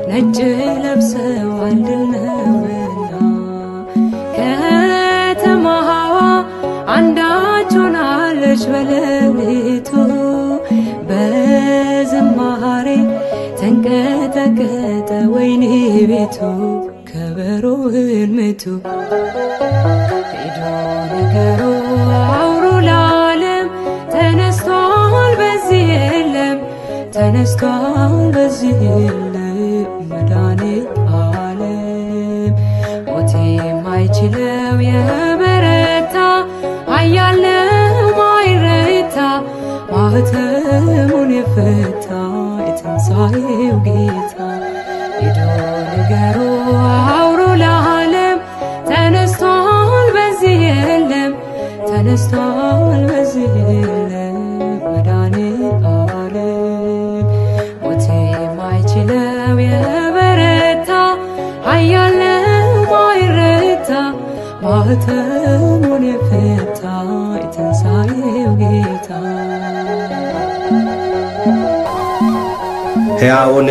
ነጭ ለብሰዋል ድል ነውና ከተማዋ አንዳች ሆናለች በሌሊቱ በዝማሬ ተንቀጠቀጠ ወይኔ ቤቱ ከበሮውን ምቱ ሄዶ ነገሩ አውሩ ለዓለም ተነስቷል በዚህ የለም ተነስቷል በዚህ የለም መድኃኔዓለም ሞት የማይችለው የበረታ ኃያል ነው ማይረታ ማኅተሙን የፈታ የትንሣኤው ጌታ ሄዶ ነገሩ አውሩ ለዓለም ተነስቷል በዚህ የለም ተነስቷል በዚህ የለም መድኃኔዓለም ሞት የማይችለው የበረታ ኃያል ነው ማይረታ ማኅተሙን የፈታ የትንሣኤው ጌታ ሕያውን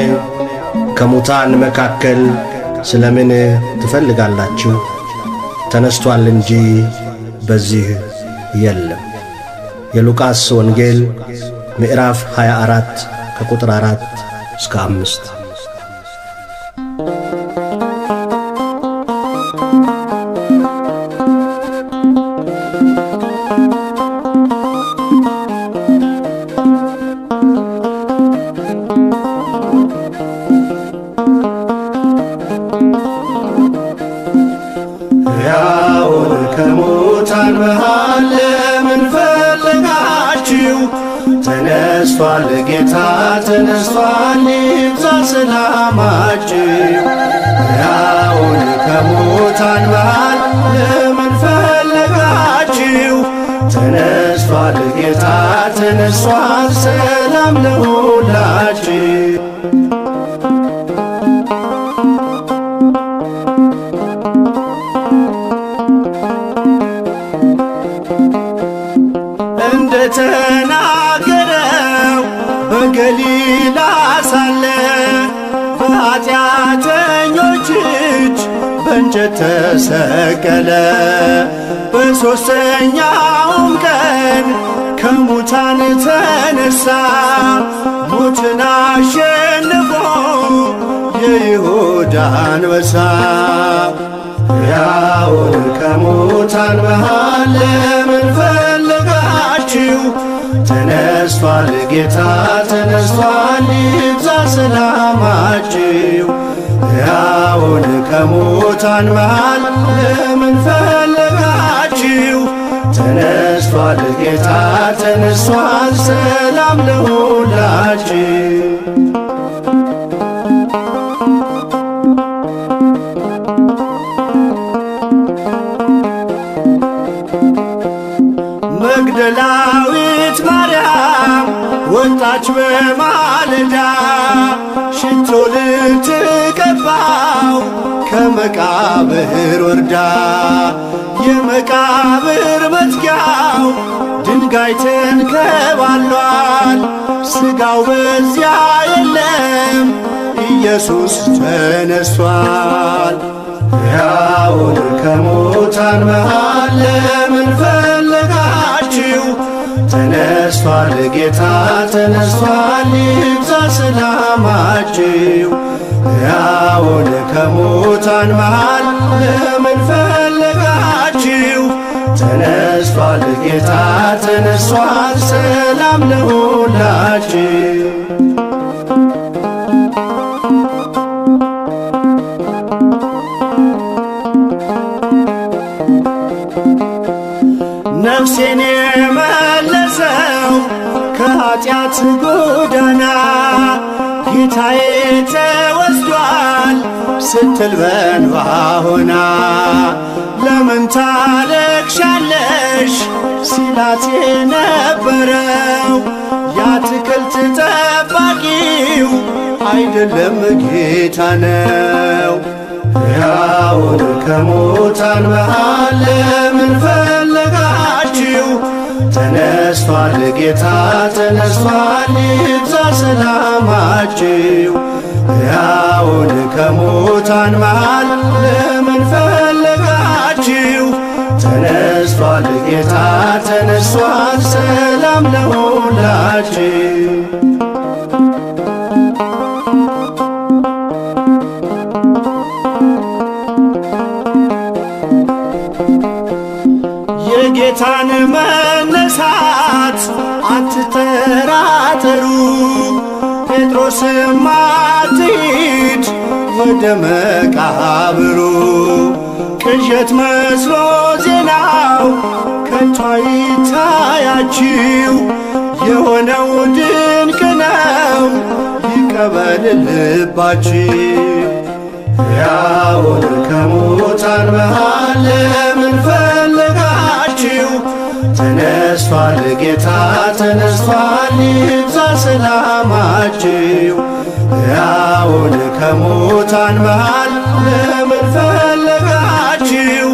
ከሙታን መካከል ስለምን ትፈልጋላችሁ? ተነስቷል እንጂ በዚህ የለም። የሉቃስ ወንጌል ምዕራፍ 24 ከቁጥር 4 እስከ 5። ሕያውን ከሙታን መሃል ለምን ፈለጋችሁ? ተነስቷል ጌታ ተነስቷል፣ ይብዛ ሰላማችሁ። ሕያውን ከሙታን መሃል ለምን ፈለጋችሁ? ተነስቷል ጌታ ተነስቷል፣ ሰላም ለሁላችሁ። እንደተናገረው በገሊላ ሳለ በኃጢአተኞች እጅ በእንጨት ተሰቀለ። በሦስተኛውም ቀን ከሙታን ተነሣ፣ ሞትን አሸንፎ የይሁዳ አንበሳ። ሕያውን ከሙታን መሃል ለምን ፈለጋችሁ? ተነስቷል ጌታ ተነስቷል፣ ይብዛ ሰላማችሁ። ሕያውን ከሙታን መሃል ለምን ፈለጋችሁ? ተነስቷል ጌታ ተነስቷል፣ ሰላም ለሁላችሁ። መግደላዊት ማርያም ወጣች በማለዳ፣ ሽቶ ልትቀባው ከመቃብር ወርዳ። የመቃብር መዝጊያው ድንጋይ ተንከባሏል፣ ሥጋው በዚያ የለም፣ ኢየሱስ ተነሷል። ሕያውን ከሙታን መሃል ለምን ፈለጋችሁ? ተነስቷል ጌታ ተነስቷል፣ ይብዛ ሰላማችሁ። ሕያውን ከሙታን መሃል ለምን ፈለጋችሁ? ተነስቷል ጌታ ተነስቷል፣ ሰላም ለሁላችሁ። ነፍሴን የመለሰው ከኃጢአት ጎዳና፣ ጌታዬ ተወስዷል ስትል በእንባ ሆና። ለምን ታለቅሻለሽ ሲላት የነበረው የአትክልት ጠባቂው አይደለም ጌታ ነው። ሕያውን ከሙታን መሃል ለምን ፈለጋችሁ? ተነስቷል ጌታ ተነስቷል፣ ይብዛ ሰላማችሁ። ሕያውን ከሙታን መሃል ለምን ፈለጋችሁ? ተነስቷል ጌታ ተነስቷል፣ ሰላም ለሁላችሁ። የጌታን መነሳት አትጠራጠሩ፣ ጴጥሮስም አትሂድ ወደ መቃብሩ። ቅዠት መስሎ ዜናው ከቶ አይታያችሁ፣ የሆነው ድንቅ ነው ይቀበል ልባችሁ። ሕያውን ከሙታን መሃል ለምን ፈለጋችሁ? ተነስቷል ጌታ ተነስቷል፣ ይብዛ ሰላማችሁ። ሕያውን ከሙታን መሃል ለምን ፈለጋችሁ?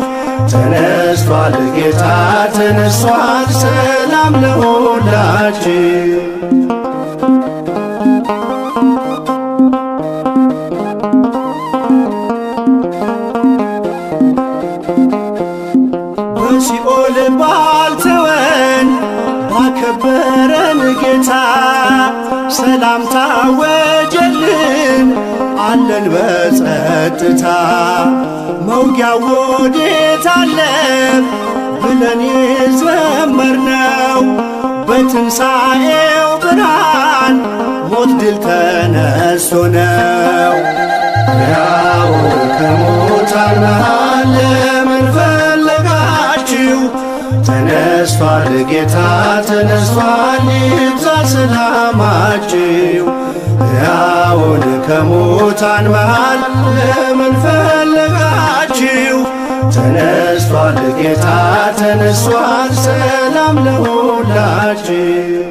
ተነስቷል ጌታ ተነስቷል፣ ሰላም ለሁላችሁ። በሲኦል ባልተወን ባከበረን ጌታ ሰላምታ ወጀልን አለን በጸጥታ። መውጊያው ወዴት አለ ብለን የዘመርነው በትንሣኤው ብርሃን ሞት ድል ተነስቶ ነው። ሕያውን በሙታን መሃል ለምን ፈለጋችሁ? ተነስቷል ጌታ ተነስቷል፣ ይብዛ ሰላማችሁ። ሕያውን ከሙታን መሃል ለምን ፈለጋችሁ? ተነስቷል ጌታ ተነስቷል፣ ሰላም ለሁላችሁ።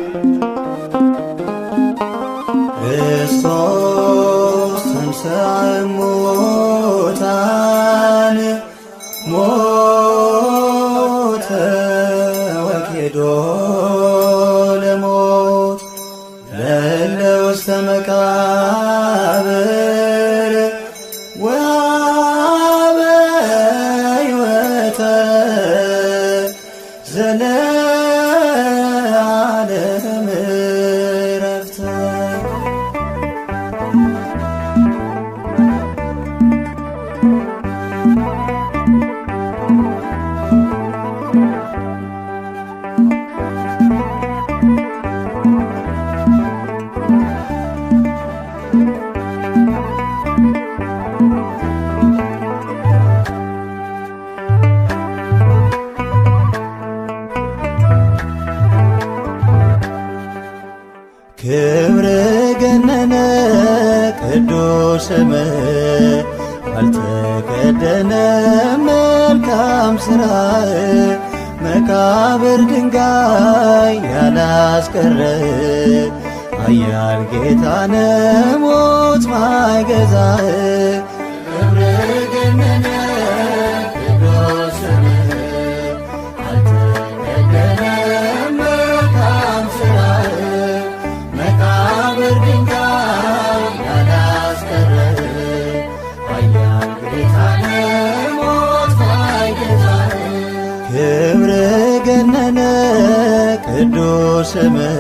ክርስቶስ ተንሥአ እሙታን ሞተ ወኬዶ ለሞት ለእለ ውስተ መቃብር ወሀበ ሕይወተ ዘለዓለም ዕረፍተ። ክብር ገነነ ቅዱስ ስምህ አልተከደነ መልካም ሥራህ። መቃብር ድንጋይ ያላስቀረ ኃያል ጌታነ ሞት ማይገዛህ። ክብር ገነነ ቅዱስ ስምህ አልተከደነ መልካም ሥራህ። መቃብር ድንጋይ ያላስቀረ ኃያል ጌታነ ሞት ማይገዛህ። ክብር ገነነ ቅዱስ ስምህ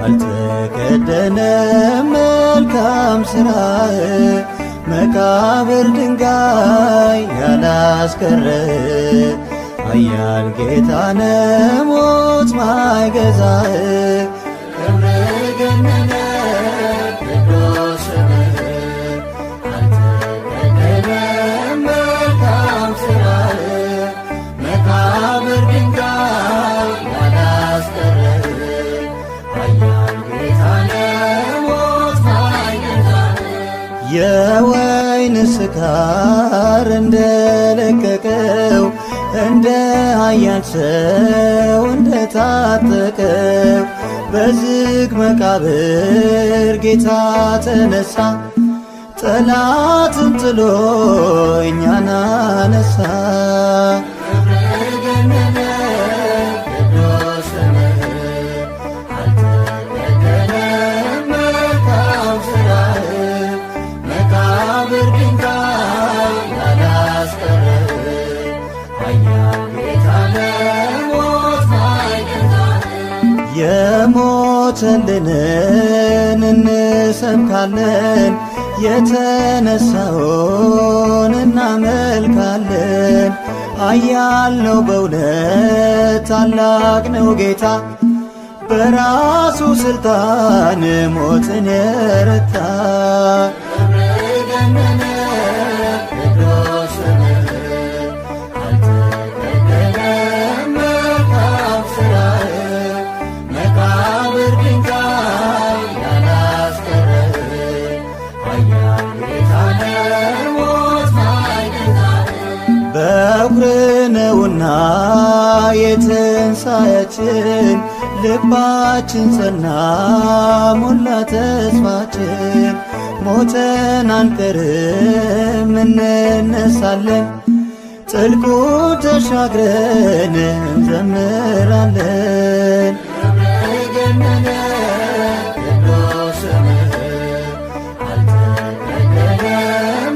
አልተከደነ መልካም ሥራህ። መቃብር ድንጋይ ያላስቀረ ኃያል ጌታነ ሞት ማይገዛህ። ክብር ገነነ ቅዱስ ስምህ አልተከደነ መልካም ሥራህ። መቃብር ድንጋይ ያላስቀረ ኃያል ጌታነ ሞት ማይገዛህ። የወይን ስካር እንደለቀቀው እንደ ኃያል ሰው እንደታጠቀው በዝግ መቃብር ጌታ ተነሳ። ጠላትን ጥሎ እኛን አነሳ። ክብር ገነነ ቅዱስ ስምህ አልተከደነ መልካም ሥራህ። መቃብር ድንጋይ ያላስቀረ ኃያል ጌታነ ሞት ማይገዛህ። የሞተልንን እንሰብካለን፣ የተነሳውን እናመልካለን። ኃያል ነው በእውነት ታላቅ ነው ጌታ፣ በራሱ ሥልጣን ሞትን የረታ። ክብር ገነነ ቅዱስ ስምህ አልተከደነ መልካም ሥራህ። መቃብር ድንጋይ ያላስቀረ ኃያል ጌታነ ሞት ማይገዛህ። በኵር ነውና የትንሣኤያችን ልባችን ጸና ሞላ ተስፋችን። ሞተን አንቀርም እንነሳለን፣ ጥልቁ ተሻግረን እንዘምራለን። ክብር ገነነ ቅዱስ ስምህ አልተከደነ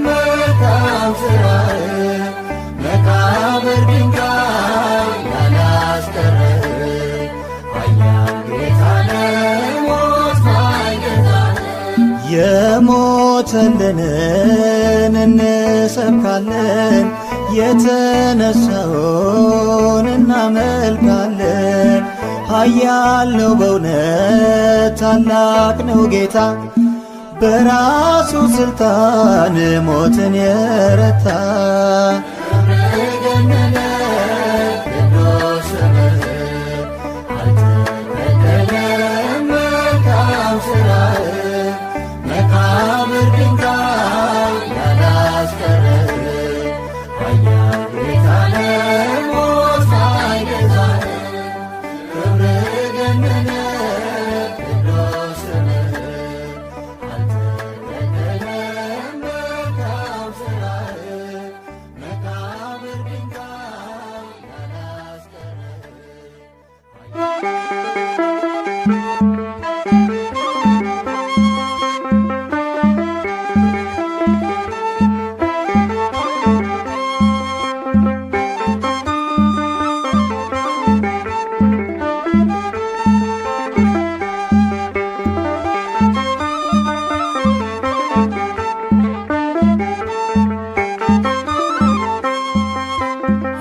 መልካም ሥራህ። መቃብር ድንጋይ ያላስቀረ ኃያል ጌታነ ሞት ማይገዛህ። የሞተልንን እንሰብካለን፣ የተነሳውን እናመልካለን። ኃያል ነው በእውነት ታላቅ ነው ጌታ፣ በራሱ ስልጣን ሞትን የረታ ገነነ ቅዱስ ስምህ አልተበደለም መልካም ሥራህ መቃብር ድንጋይ ያላስቀረህ ኃያል ጌታ ነህ ሞት ሳይገዛህ ክብርህ ገነነ ቅዱስ ስምህ አልተበደለም መልካም ሥራህ መቃብር ድንጋይ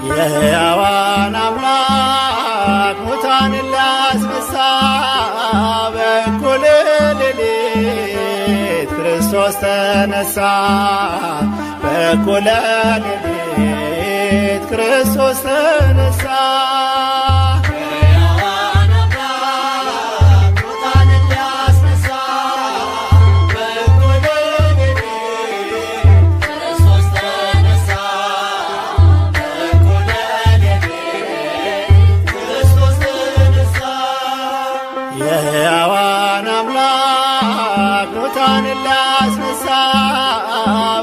የሕያዋን አምላክ ሙታንን ሊያስነሣ በእኩለ ሌሊት ክርስቶስ ተነሣ። በእኩለ ሌሊት ክርስቶስ ተነሣ። የሕያዋን አምላክ ሙታንን ሊያስነሣ በእኩለ ሌሊት ክርስቶስ ተነሣ። የሕያዋን አምላክ ሙታንን ሊያስነሣ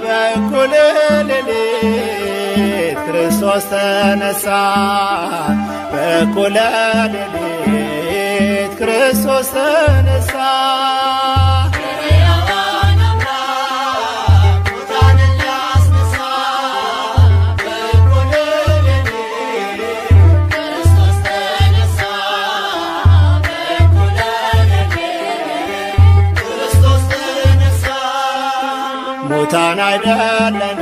በእኩለ ሌሊት ክርስቶስ ተነሣ። በእኩለ ሌሊት ክርስቶስ ተነሣ። ሙታን አይደለንም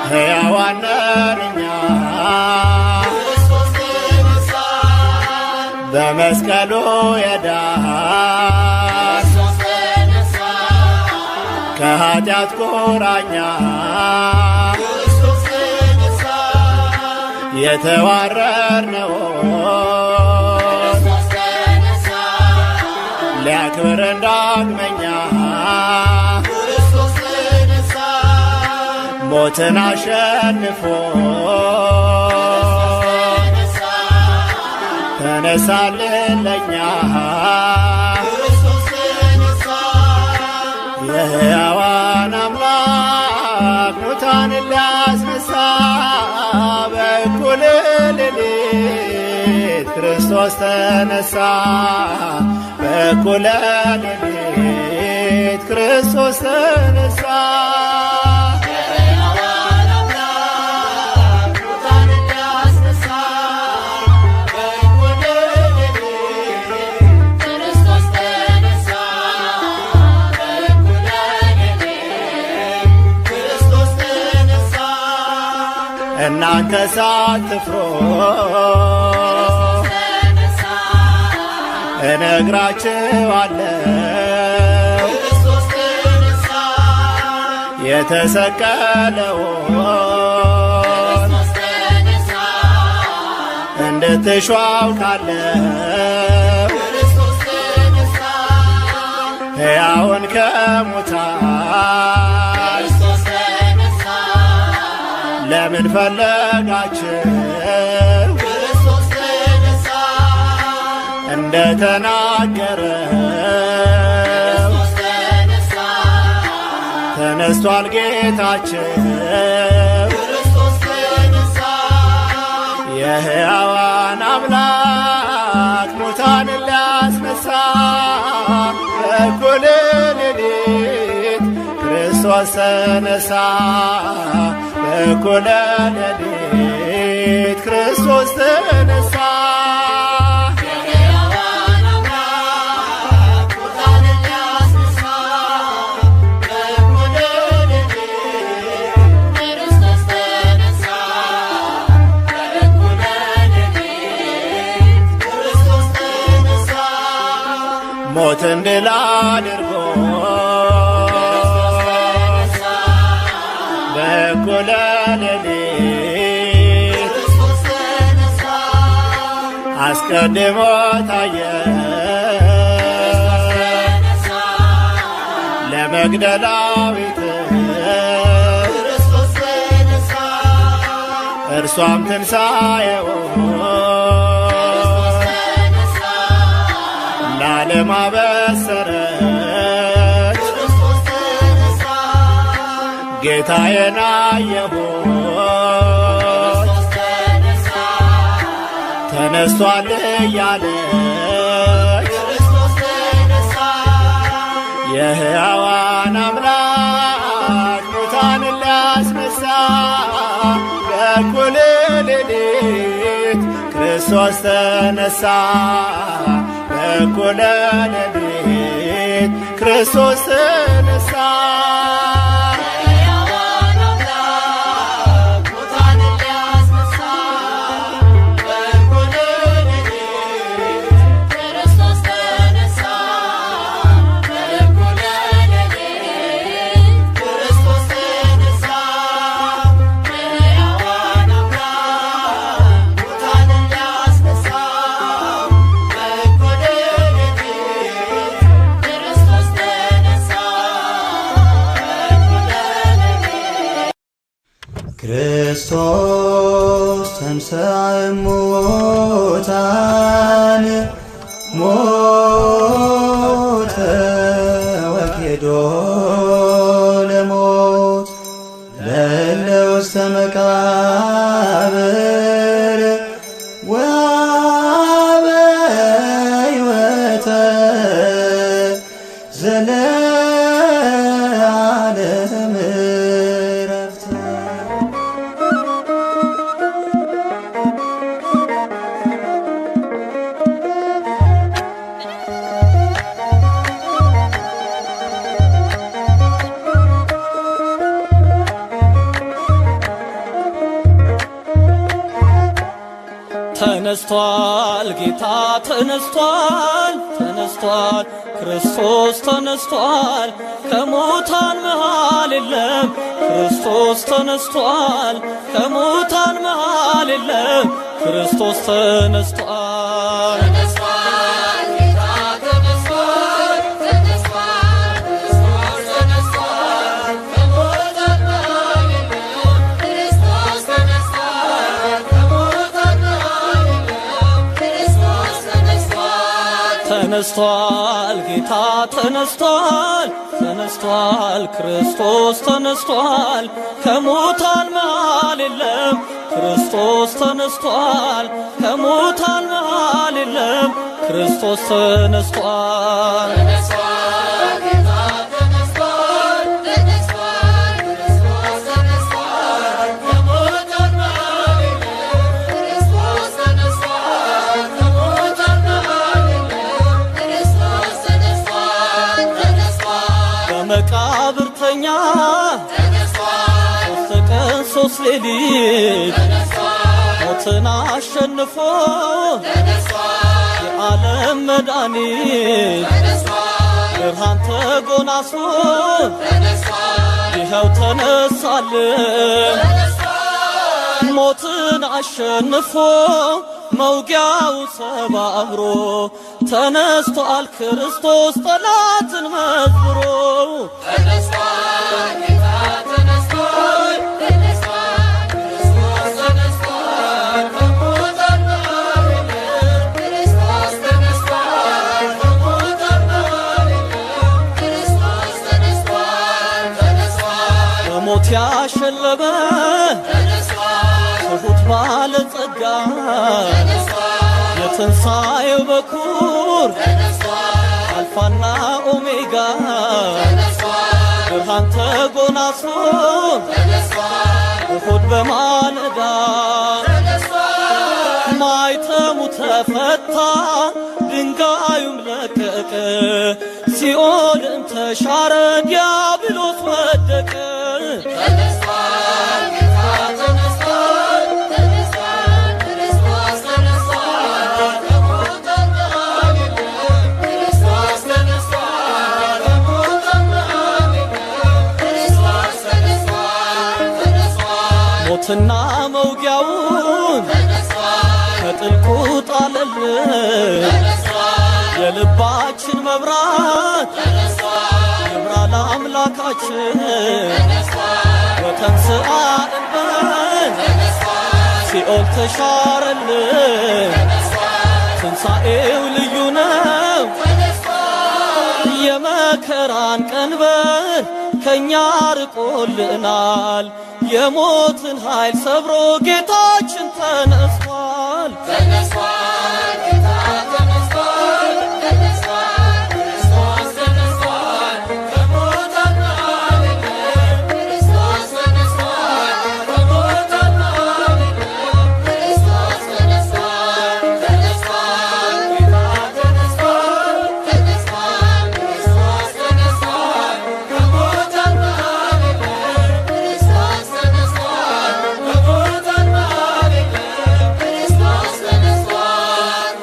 ሕያዋን ነን እኛ በመስቀሉ የዳን ከኃጢአት ቁራኛ የተዋረድነውን ሊያክብረን ዳግመኛ ሞትን አሸንፎ ተነሳልን ለኛ። የሕያዋን አምላክ ሙታንን ሊያስነሣ በእኩለ ሌሊት ክርስቶስ ተነሣ። በእኩለ ሌሊት ክርስቶስ ተነሣ። የሕያዋን አምላክ ሙታንን ሊያስነሣ በእኩለ ሌሊት ክርስቶስ ተነሣ። በእኩለ ሌሊት ክርስቶስ ተነሣ። እናንተ ሳትፍሩ እነግራችኋለሁ ክርስቶስ ተነሣ። የተሰቀለውን ክርስቶስ ተነሣ። እንድትሹ አውቃለሁ ክርስቶስ ተነሣ። ሕያውን ከሙታን ክርስቶስ ተነሣ። ለምን ፈለጋችሁ እንደተናገረው ተነስቷል ጌታችን ክርስቶስ ተነሣ። የሕያዋን አምላክ ሙታንን ሊያስነሣ በእኩለ ሌሊት ክርስቶስ ተነሣ። በእኩለ ሌሊት ክርስቶስ ተነሣ። ሞትን ድል አድርጎ በእኩለ ሌሊት አስቀድሞ ታየ ለመግደላዊት እርሷም ትንሣኤውን ለዓለም አበሰረች። ጌታዬን አየሁት ተነስቷል እያለች የሕያዋን አምላክ ሙታንን ሊያስነሣ በእኩለ ሌሊት ክርስቶስ ተነሣ። በእኩለ ሌሊት ክርስቶስ ተነሣ። ክርስቶስ ተንሥአ እሙታን ሞተ ወኬዶ ለሞት ለእለ ውስተ መቃብር ወሀበ ሕይወተ ዘለዓለም ዕረፍተ። ተነስቷል ጌታ ተነስቷል ተነስቷል ክርስቶስ ተነስቷል ከሙታን መሃል የለም ክርስቶስ ተነስቷል ከሙታን መሃል የለም ክርስቶስ ተነስቷል ተነስቷል ጌታ ተነስቷል ተነስቷል ክርስቶስ ተነስቷል ከሙታን መሃል የለም ክርስቶስ ተነስቷል ከሙታን መሃል የለም ክርስቶስ ተነስቷል መቃብርተኛ ሶስት ቀን ሶስት ሌሊት ሞትን አሸንፎ የዓለም መድኃኒት ብርሃን ተጎናጽፎ ይኸው ተነሳልን ሞትን አሸንፎ መውጊያው ሰባብሮ ተነስቷል ክርስቶስ ጠላትን መዝብሮ ተነስቷል ጌታ ተነስቷል ተነስቷል ክርስቶስ ተነስቷል ከሙታን መሃል የለም ክርስቶስ ተነስቷል ከሙታን መሃል የለም ክርስቶስ ተነስቷል ተነስቷል በሞት ያሸለበ ተነስቷል ትሑት ባለጸጋ የትንሣኤው በኩር አልፋና ኦሜጋ ብርሃን ተጎናጽፎ እሁድ በማለዳ ማይተሙ ተፈታ ድንጋዩም ለቀቀ ሲኦልም ተሻረ ዲያብሎስ ወደቀ ሞትና መውጊያውን ከጥልቁ ጣለልን። የልባችን መብራት ይብራ ለአምላካችን። ወተንሥአ እንበል ሲኦል ተሻረልን። ትንሣኤው ልዩ ነው የመከራን ቀንበር ከኛ ርቆልናል። የሞትን ኃይል ሰብሮ ጌታችን ተነስቷል። ተነስቷል ጌታ ተነስቷል። ተነስቷል ክርስቶስ ተነስቷል። ከሙታን አልነሳም ክርስቶስ ተነስቷል። ከሙታን አልነሳም ክርስቶስ ተነስቷል። ተነስቷል ጌታ ተነስቷል። ተነስቷል ክርስቶስ ተነስቷል። ከሙታን አልነሳም ክርስቶስ ተነስቷል። ከሙታን አልነሳም ክርስቶስ ተነስቷል።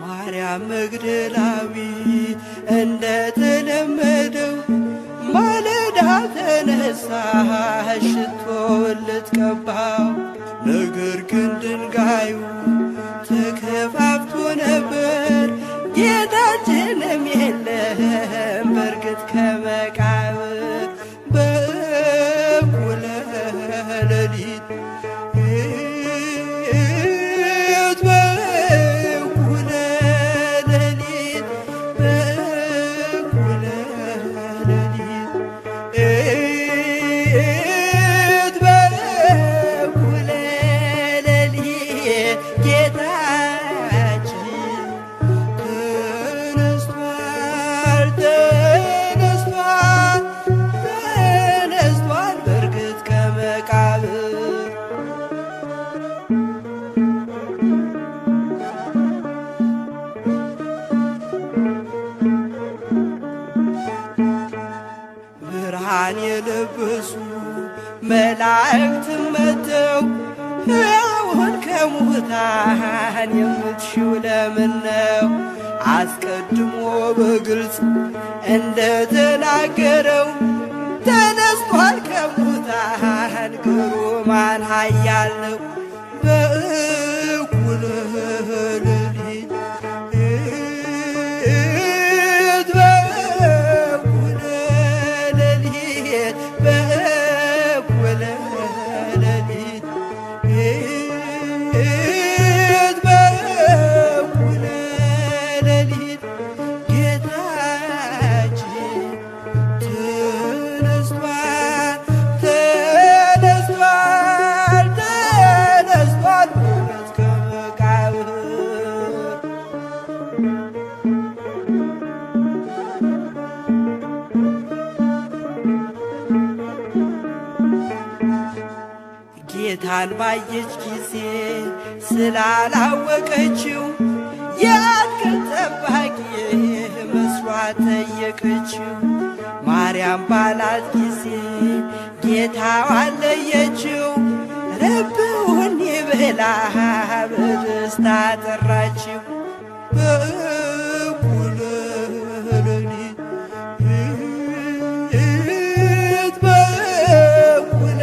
ማርያም መግደላዊት እንደተለመደው ማለዳ ተነሳች ሽቶውን ልትቀባው። ነገር ግን ድንጋዩ ተከፋፍቶ ነበር፣ ጌታችንም የለም በእርግጥ ከመቃብር። በእኩለ ሌሊት ብርሃን የለበሱ መላእክት መጥተው ሕያውን ከሙታን የምትሽው ለምን ነው? አስቀድሞ በግልጽ እንደተናገረው ተነስቷል ከሙታን ግሩማን ኃያል ነው። በእኩለ ሌሊት ጌታችን ተነስቷል። ጌታን ባየች ጊዜ ስላላወቀችው የአትክልት ጠባቂ መስሏት ጠየቀችው። ማርያም ባላት ጊዜ ጌታዋን ለየችው። ረብሁኒ ብላ በደስታ ጠራችው። በእኩለ ሌሊት በእኩለ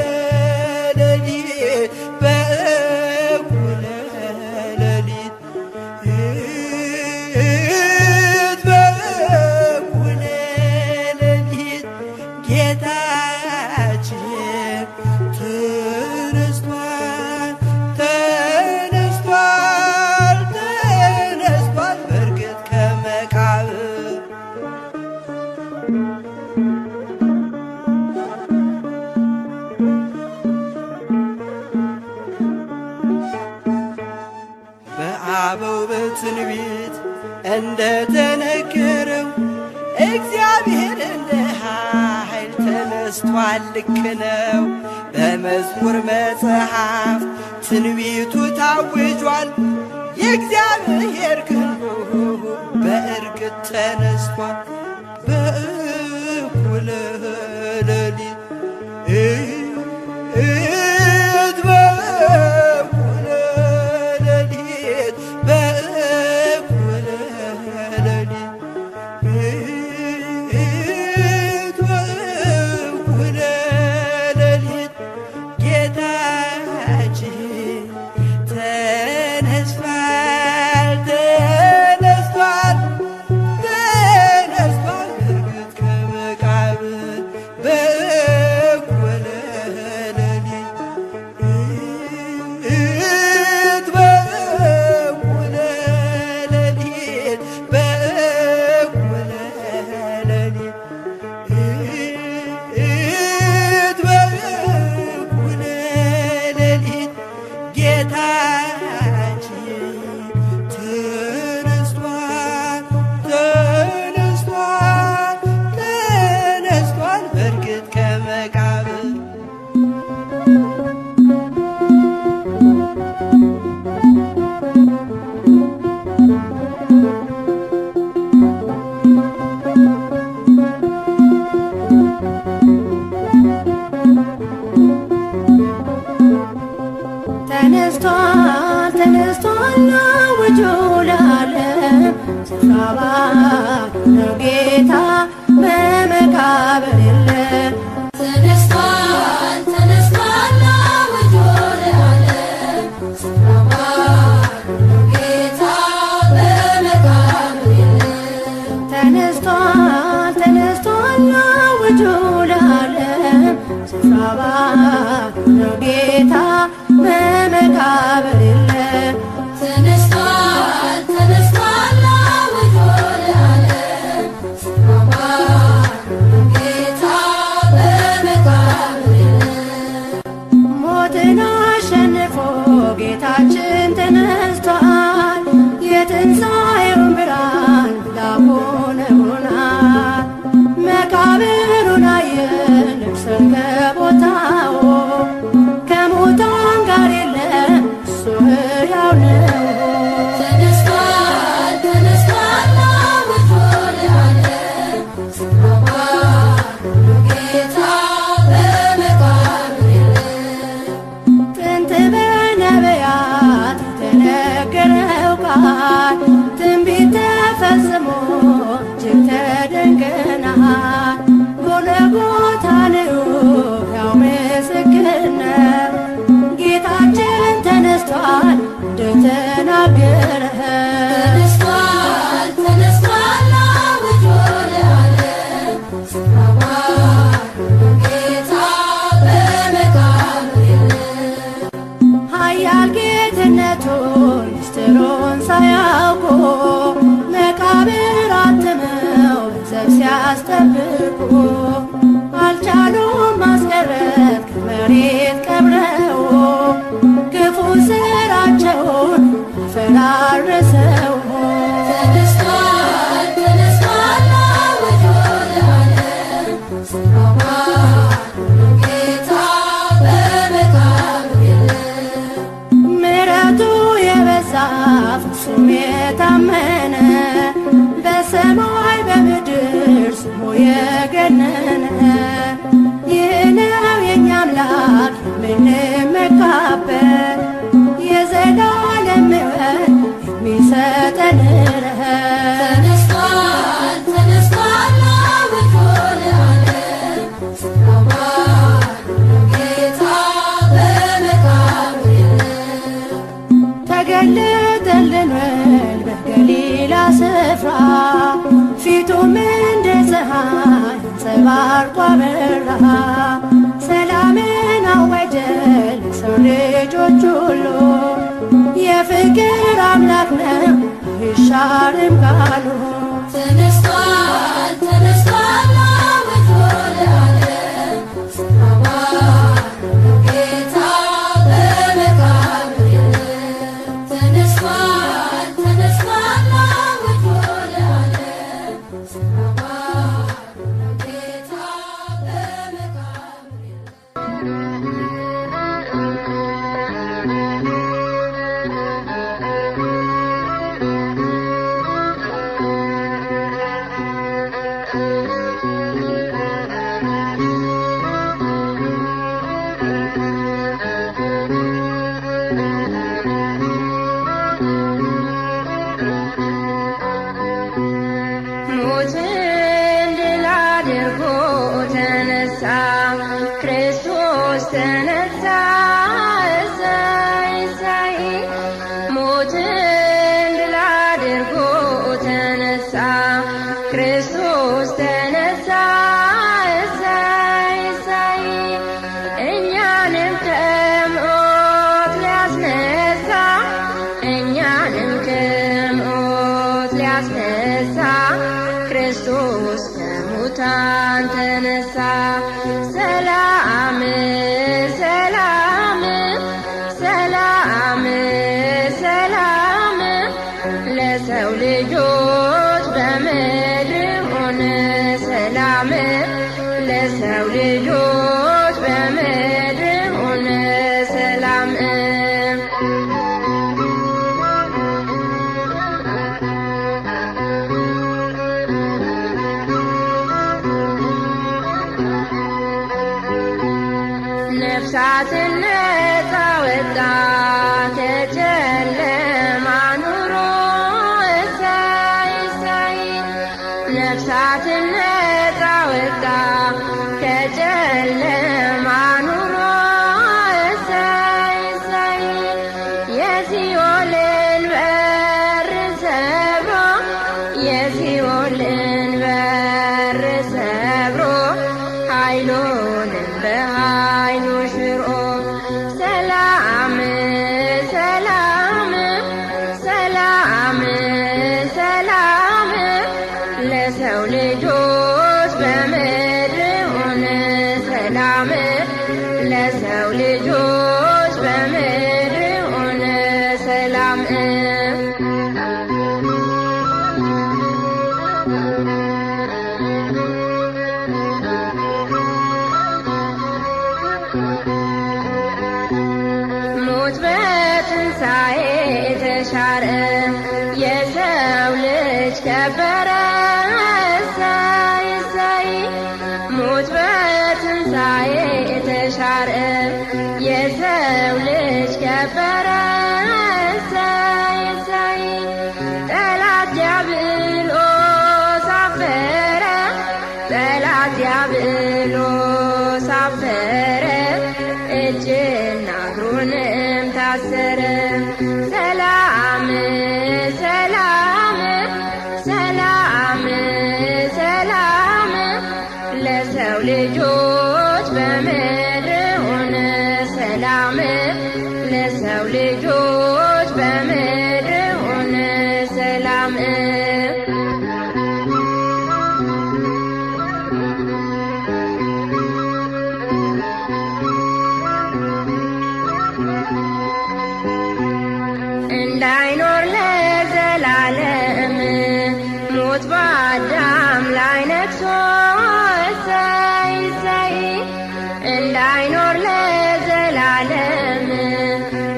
ሌሊት በእኩለ ሌሊት በእኩለ ሌሊት ጌታችን ተነስቷል ተነስቷል ተነስቷል በእርግጥ ከመቃብር። በአበው በትንቢት እንደተነገረው እግዚአብሔር እንደ ኃይል ተነስቷል፣ ልክ ነው። በመዝሙር መጽሐፍ ትንቢቱ ታውጇል። የእግዚአብሔር ክንዱ በእርግጥ ተነስቷል። በእኩለ ሌሊት በእኩለ ሌሊት በእኩለ ሌሊት በእኩለ ሌሊት ጌታችን ተነስቷል ተነስቷል ተነስቷል በእርግጥ ከመቃብር። በእኩለ ሌሊት በእኩለ ሌሊት በእኩለ ሌሊት በእኩለ ሌሊት ጌታችን ተነስቷል ተነስቷል ተነስቷል በእርግጥ ከመቃብር። ተነስቷል ተነስቷል አውጆ ለዓለም ስፍራ ባለው ጌታ በመቃብር የለም። ተነስቷል ተነስቷል አውጆ ለዓለም ስፍራ ባለው ጌታ በመቃብር የለም። ተነስቷል ተነስቷል አውጆ ለዓለም ስፍራ ባለው ጌታ በመቃብር የለም። ተነስቷል ተነስቷል አውጆ ለዓለም ስፍራ ባለው ጌታ በመቃብር የለም። ሞትን አሸንፎ ጌታችን ተነስቷል። የትንሣኤውን ብርሃን ላሆነ ሆናል። መቃብሩን አየን ልብሰን ከቦታው ከሙታን ጋር የለም እሱ ሕያው ነው። ተነስቷል ተነስቷል አውጆ ለዓለም ስፍራ ባለው ጌታ በመቃብር የለም። ጥንት በነቢያት የተነገረው ቃል ትንቢት ተፈጽሞ እጅግ ተደንቀናል። ጎልጎታ ነው ሕያው ምስክር ነው። ጌታችን ተነስቷል እንደተናገረ። ተነስቷል ተነስቷል አውጆ ለዓለም ስፍራ ባለው ጌታ በመቃብር የለም። ኃያል ጌትነቱን ምስጢሩን ሳያውቁ መቃብር አትመው ዘብ ሲያስጠብቁ አልቻሉም ማስቀረት ከመሬት ቀብረው ክፉ ስራቸውን አፈራረሰው። ተነስቷል ተነስቷል አውጆ ለዓለም ስፍራ ባለው ጌታ በመቃብር የለም። ተገነነ። ይህ ነው የእኛ አምላክ የምንመካበት የዘላለም ሕይወት የሚሰጠን ረፍት። ተነስቷል ተነስቷል አውጆ ለዓለም ጌታ በመቃብር የለም። ተገለጠልን ወልድ በገሊላ ስፍራ ፊቱም እንደ ፀሐይ አንጸባርቆ አበራ። ሰላምን አወጀ ለሰው ልጆች ሁሉ የፍቅር አምላክ ነው አይሻርም ቃሉ። ተነስቷል ተነስቷል አውጆ ለዓለም ጌታ በመቃብር የለም። ተነስቷል ተነስቷል አውጆ ለዓለም ጌታ በመቃብር የለም። ሞትን ድል አድርጎ ተነሳ፣ ክርስቶስ ተነሳ። እሰይ እሰይ! ሞትን ድል አድርጎ ተነሳ፣ ክርስቶስ ተነሳ። እሰይ እሰይ! እኛንም ከሞት ሊያስነሳ፣ እኛንም ከሞት ሊያስነሳ ክርስቶስ ከሙታን ተነሳ። ሰላም ሰላም ሰላም ሰላም ለሰው ልጆች በምድር ሆነ። ሰላም ለሰው ልጆች በምድር ሆነ። ሰላም ነፍሳትን ነፃ ወጣ ከጨለማ ኑሮ። እሰይ እሰይ! ነፍሳትን ነፃ ወጣ ከጨለማ ኑሮ። እሰይ እሰይ! የሲኦልን በር ሰብሮ፣ የሲኦልን በር ሰብሮ ኃይሉንም በኃይሉ ሽሮ። ሰላም ሰላም ሰላም ሰላም ለሰው ልጆች በምድር ሆነ። ሰላም ለሰው ልጆች በምድር ሆነ። ሰላም ሞት በትንሣኤ ተሻረ፣ የሰው ልጅ ከበረ። እሰይ እሰይ! ሞት በትንሣኤ ተሻረ፣ የሰው ልጅ ከበረ። እሰይ እሰይ! ጠላት ዲያብሎስ አፈረ፣ ጠላት ዲያብሎስ አፈረ። እጅና እግሩንም ታሰረ። ሰላም ሰላም ሰላም ሰላም ለሰው ልጆች በምድር ሆነ። ሰላም ለሰው ልጆች በምድር ሆነ። ሰላም እንዳይኖር ለዘላለም ሞት በአዳም ላይ ነግሶ። እሰይ እሰይ! እንዳይኖር ለዘላለም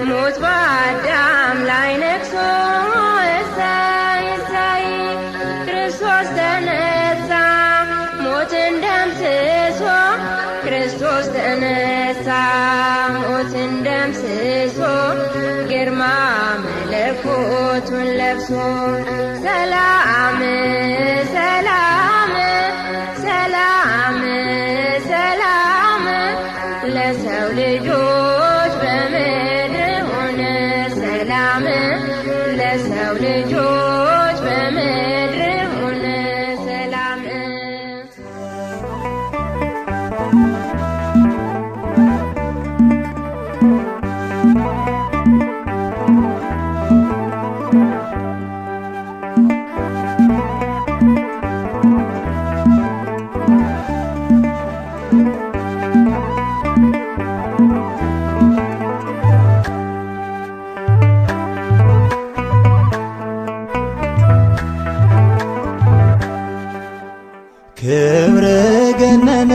ሞት በአዳም ላይ ነግሶ። እሰይ እሰይ! ክርስቶስ ተነሳ ሞትን ደምስሶ ክርስቶስ ተነሳ ሞትን ደምስሶ ግርማ መለኮቱን ለብሶ ሰላም ሰላም ሰላም ሰላም ለሰው ልጆች በምድር ሆነ ሰላም ለሰው ልጆች በምድር ሆነ ሰላም ክብር ገነነ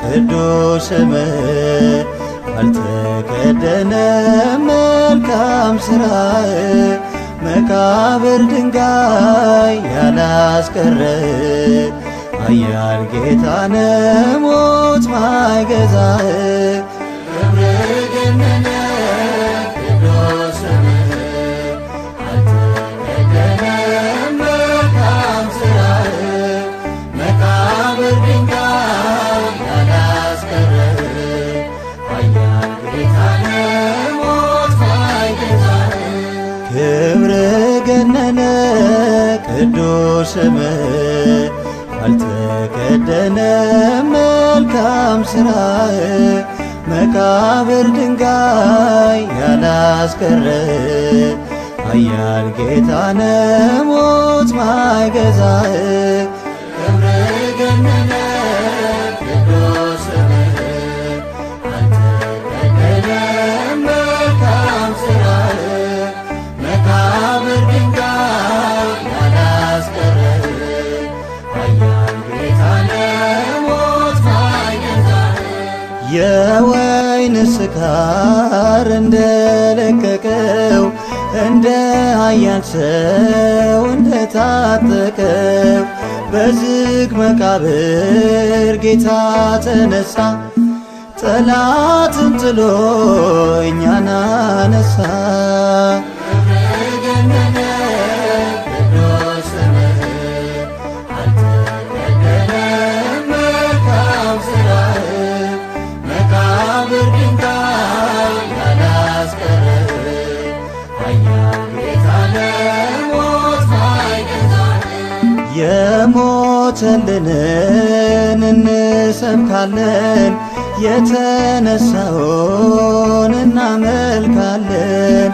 ቅዱስ ስምህ አልተከደነ መልካም ሥራህ መቃብር ድንጋይ ያላስቀረ ኃያል ጌታነ ሞት ማይገዛህ ክብር ገነነ ቅዱስ ስምህ አልተከደነ መልካም ሥራህ መቃብር ድንጋይ ያላስቀረ ኃያል ጌታነ ሞት ማይገዛህ ክብር ገነነ ቅዱስ ስምህ አልተከደነ መልካም ሥራህ መቃብር ድንጋይ ያላስቀረ ኃያል ጌታነ ሞት ማይገዛህ ክብር ገነነ ቅዱስ ስምህ አልተከደነ መልካም ሥራህ መቃብር ድንጋይ ያላስቀረ ኃያል ጌታነ ሞት ማይገዛህ የወይን ስካር እንደለቀቀው እንደ ኃያል ሰው እንደታጠቀው በዝግ መቃብር ጌታ ተነሳ ጠላትን ጥሎ እኛን አነሳ ገነነ ቅዱስ ስምህ አልተከደነ መልካም ሥራህ መቃብር ድንጋይ ያላስቀረ ኃያል ጌታነ ሞት ማይገዛህ የሞተልንን እንሰብካለን የተነሳውን እናመልካለን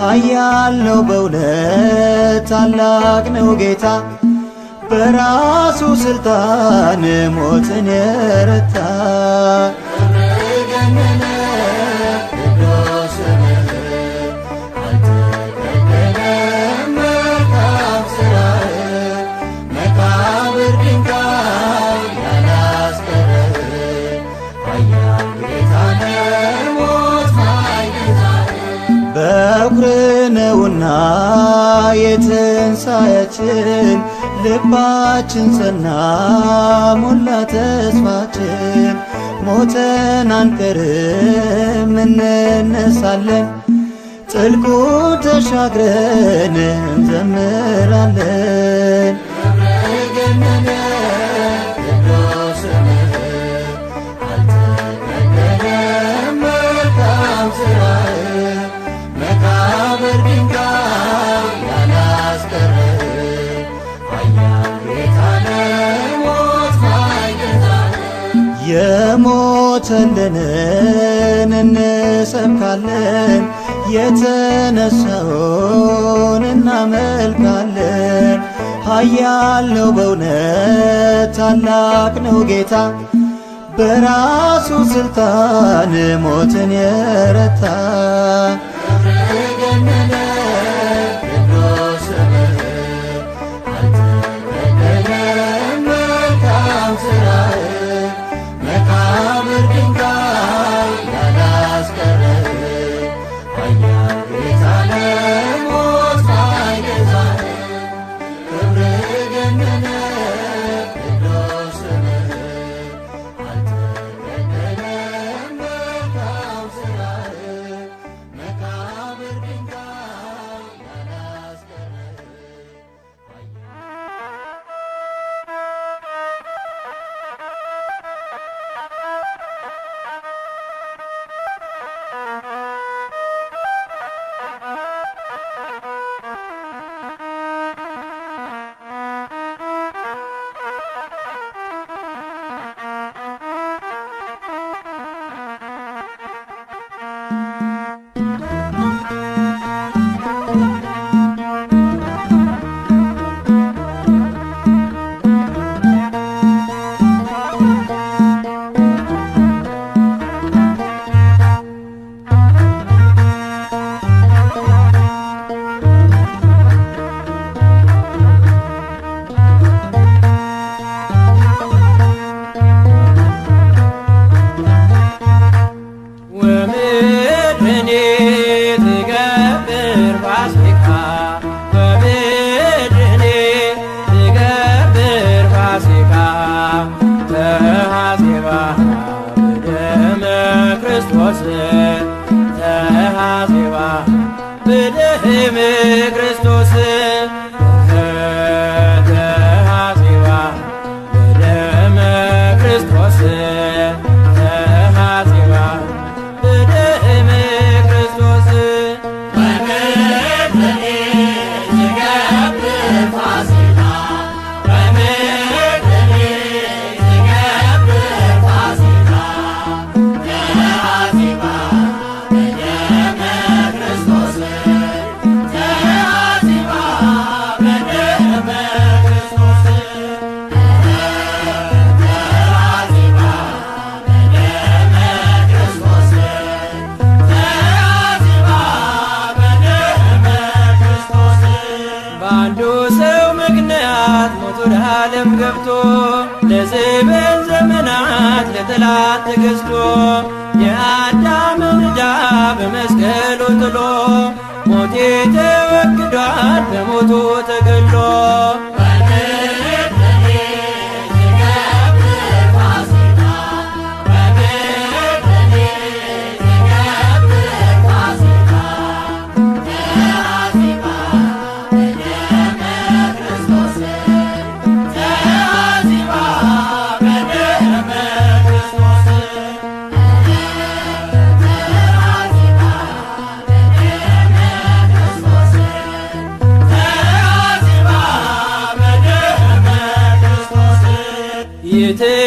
ኃያል ነው በእውነት ታላቅ ነው ጌታ በራሱ ሥልጣን ሞትን የረታ ገነነ ቅዱስ ስምህ አልተከደነ መልካም ሥራህ መቃብር ድንጋይ ያላስቀረ ኃያል ጌታነ ሞት ማይገዛህ በኵር ነውና የትንሣኤያችን ልባችን ጸና ሞላ ተስፋችን ሞተን አንቀርም እንነሳለን ጥልቁን ተሻግረን እንዘምራለን ገነነ ቅዱስ ስምህ አልተከደነ መልካም ሥራህ መቃብር ድንጋይ ያላስቀረ ኃያል ጌታነ ሞት ማይገዛህ የሞተልንን እንሰብካለን የተነሳውን እናመልካለን ኃያል ነው በእውነት ታላቅ ነው ጌታ በራሱ ሥልጣን ሞትን የረታ ገነነ ቅዱስ ስምህ አልተከደነ መልካም ሥራህ መቃብር ድንጋይ ያላስቀረ ኃያል ጌታነ ሞት ማይገዛህ ክብር ገነነ ቅዱስ ስምህ ተሐዜባ በደመ ክርስቶስ ተሐዜባ በደመ ክርስቶስ ተሐዜባ በደመ ክርስቶስ ተሐዜባ በደመ ክርስቶስ በአንዱ ሰው ምክንያት ሞት ወደ ዓለም ገብቶ ለዘበን ዘመናት ለጠላት ተገዝቶ የአዳምን ዕዳ በመስቀሉ ጥሎ ሞቴ ተወግዷል በሞቱ ተገድሎ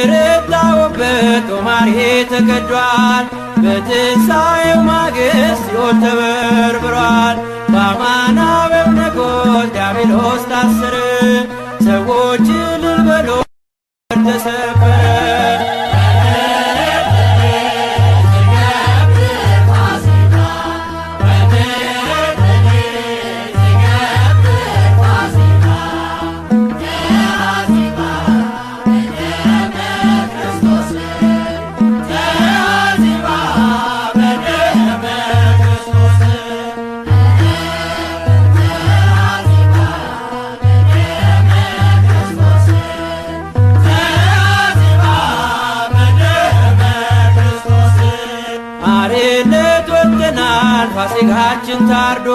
የተረታውበት ጦማር ተቀዷል። በትንሣኤው ማግስት ሲኦል ተበርብሯል። በአማናዊው ንጉሥ ዲያብሎስ ታሰረ። ሰዎች እልል በሉ ተሰበረ። አርነት ወጥተናል ፋሲካችን ታርዶ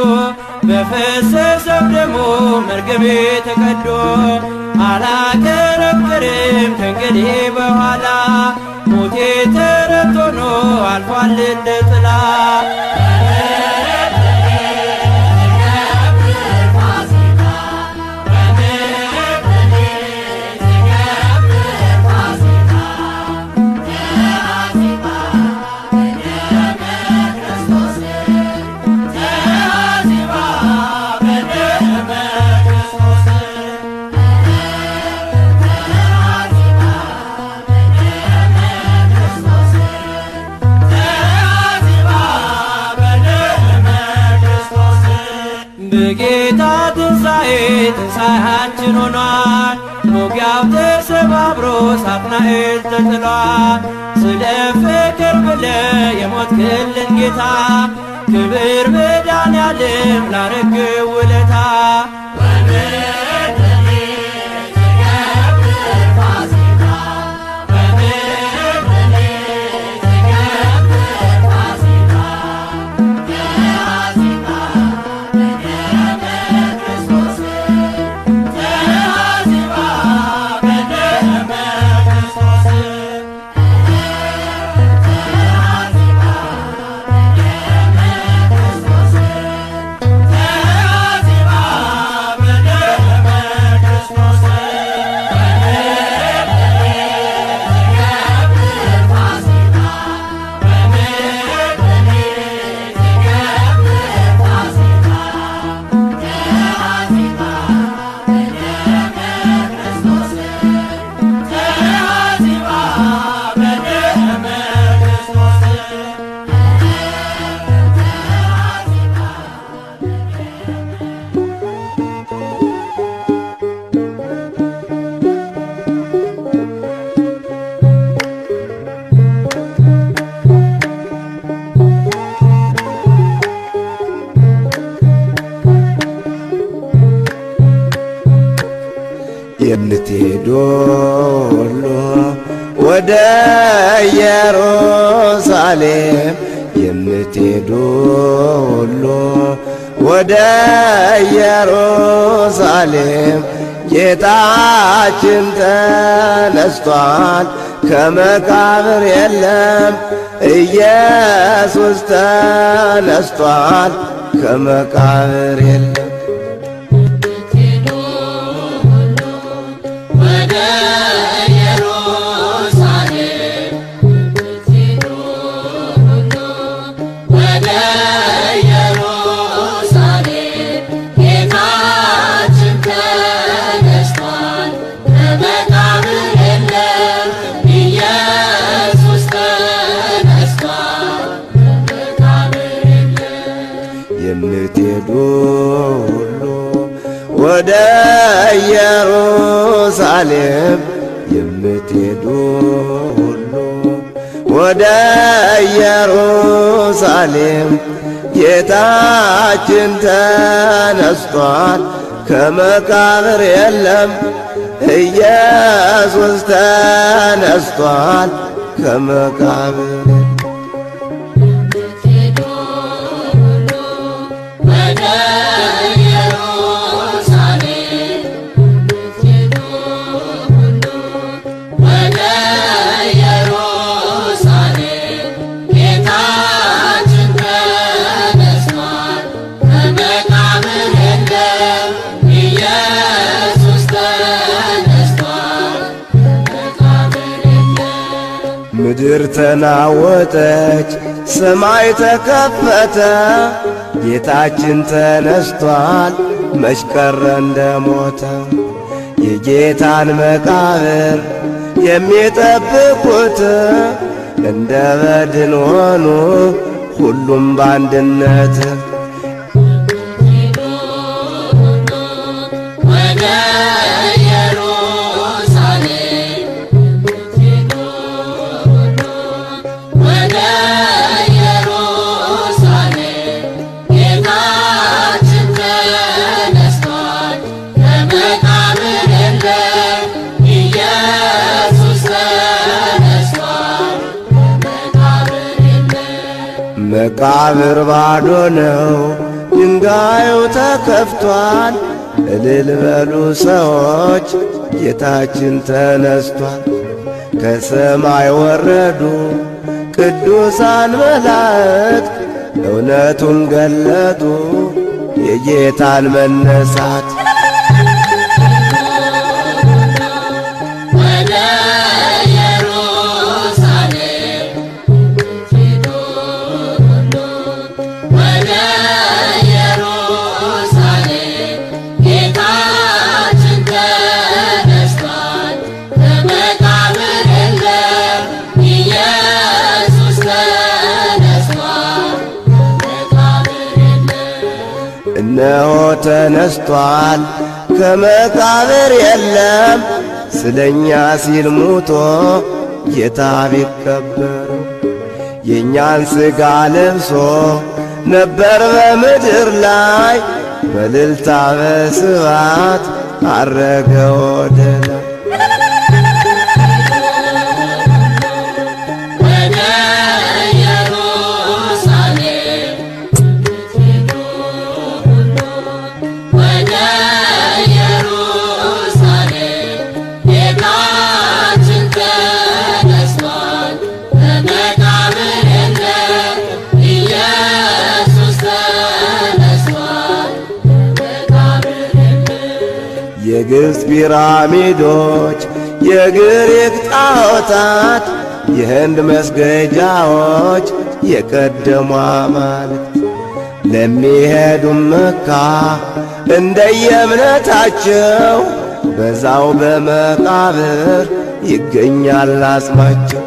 በፈሰሰው ደሙ መርገሜ ተቀዶ አላከረከርም ከእንግዲህ በኋላ ሞቴ ተረት ሆኖ አልፏል እንደ ጥላ በጌታ ትንሣኤ ትንሣኤያችን ሆኗል። ሞጊያው ተሰባብሮ ሳጥናኤል ተጥሏል። ስለ ፍቅር ብለ የሞትክልን ጌታ ክብር መድኃኔዓለም ላረግህ ውለታ ወደ ኢየሩሳሌም የምትሄዱ ሁሉ ወደ ኢየሩሳሌም ጌታችን ተነስቷል፣ ከመቃብር የለም። ኢየሱስ ተነስቷል፣ ከመቃብር የለም። የምትሄዱ ሁሉ ወደ ኢየሩሳሌም የምትሄዱ ሁሉ ወደ ኢየሩሳሌም ጌታችን ተነስቷል፣ ከመቃብር የለም። ኢየሱስ ተነስቷል፣ ከመቃብር የለም። ምድር ተናወጠች፣ ሰማይ ተከፈተ። ጌታችን ተነስቷል፣ መች ቀረ እንደሞተ። የጌታን መቃብር የሚጠብቁት እንደ በድን ሆኑ ሁሉም በአንድነት። መቃብር ባዶ ነው፣ ድንጋዩ ተከፍቷል። እልል በሉ ሰዎች፣ ጌታችን ተነስቷል። ከሰማይ ወረዱ ቅዱሳን መላእክት፣ እውነቱን ገለጡ የጌታን መነሳት። እነሆ ተነስቷል፣ ከመቃብር የለም። ስለኛ ሲል ሙቶ ጌታ ቢቀበር የእኛን ሥጋ ለብሶ ነበር በምድር ላይ። በእልልታ በስብሐት ዐረገ ወደ ላይ። የግብፅ ፒራሚዶች፣ የግሪክ ጣዖታት፣ የህንድ መስገጃዎች የቀደሙ አማልክት ለሚሄዱም መካ እንደየእምነታቸው በዛው በመቃብር ይገኛል አጽማቸው።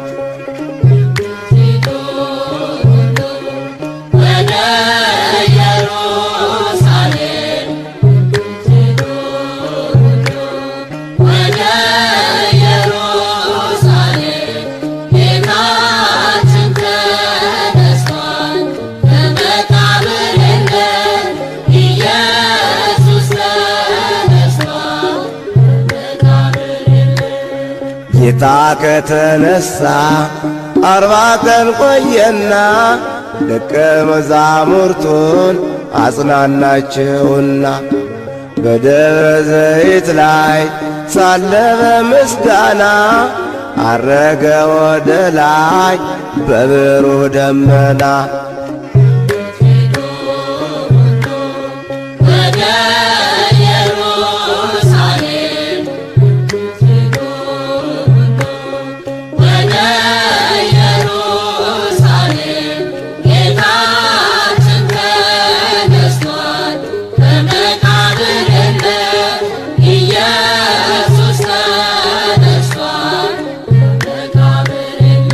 ጌታ ከተነሣ 40 ቀን ቆየና ደቀ መዛሙርቱን አጽናናቸውና በደብረ ዘይት ላይ ሳለ በምስጋና አረገ ወደ ላይ በብሩህ ደመና።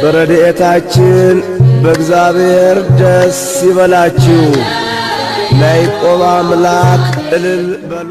በረድኤታችን በእግዚአብሔር ደስ ይበላችሁ። ለያዕቆብ አምላክ እልል በሉ።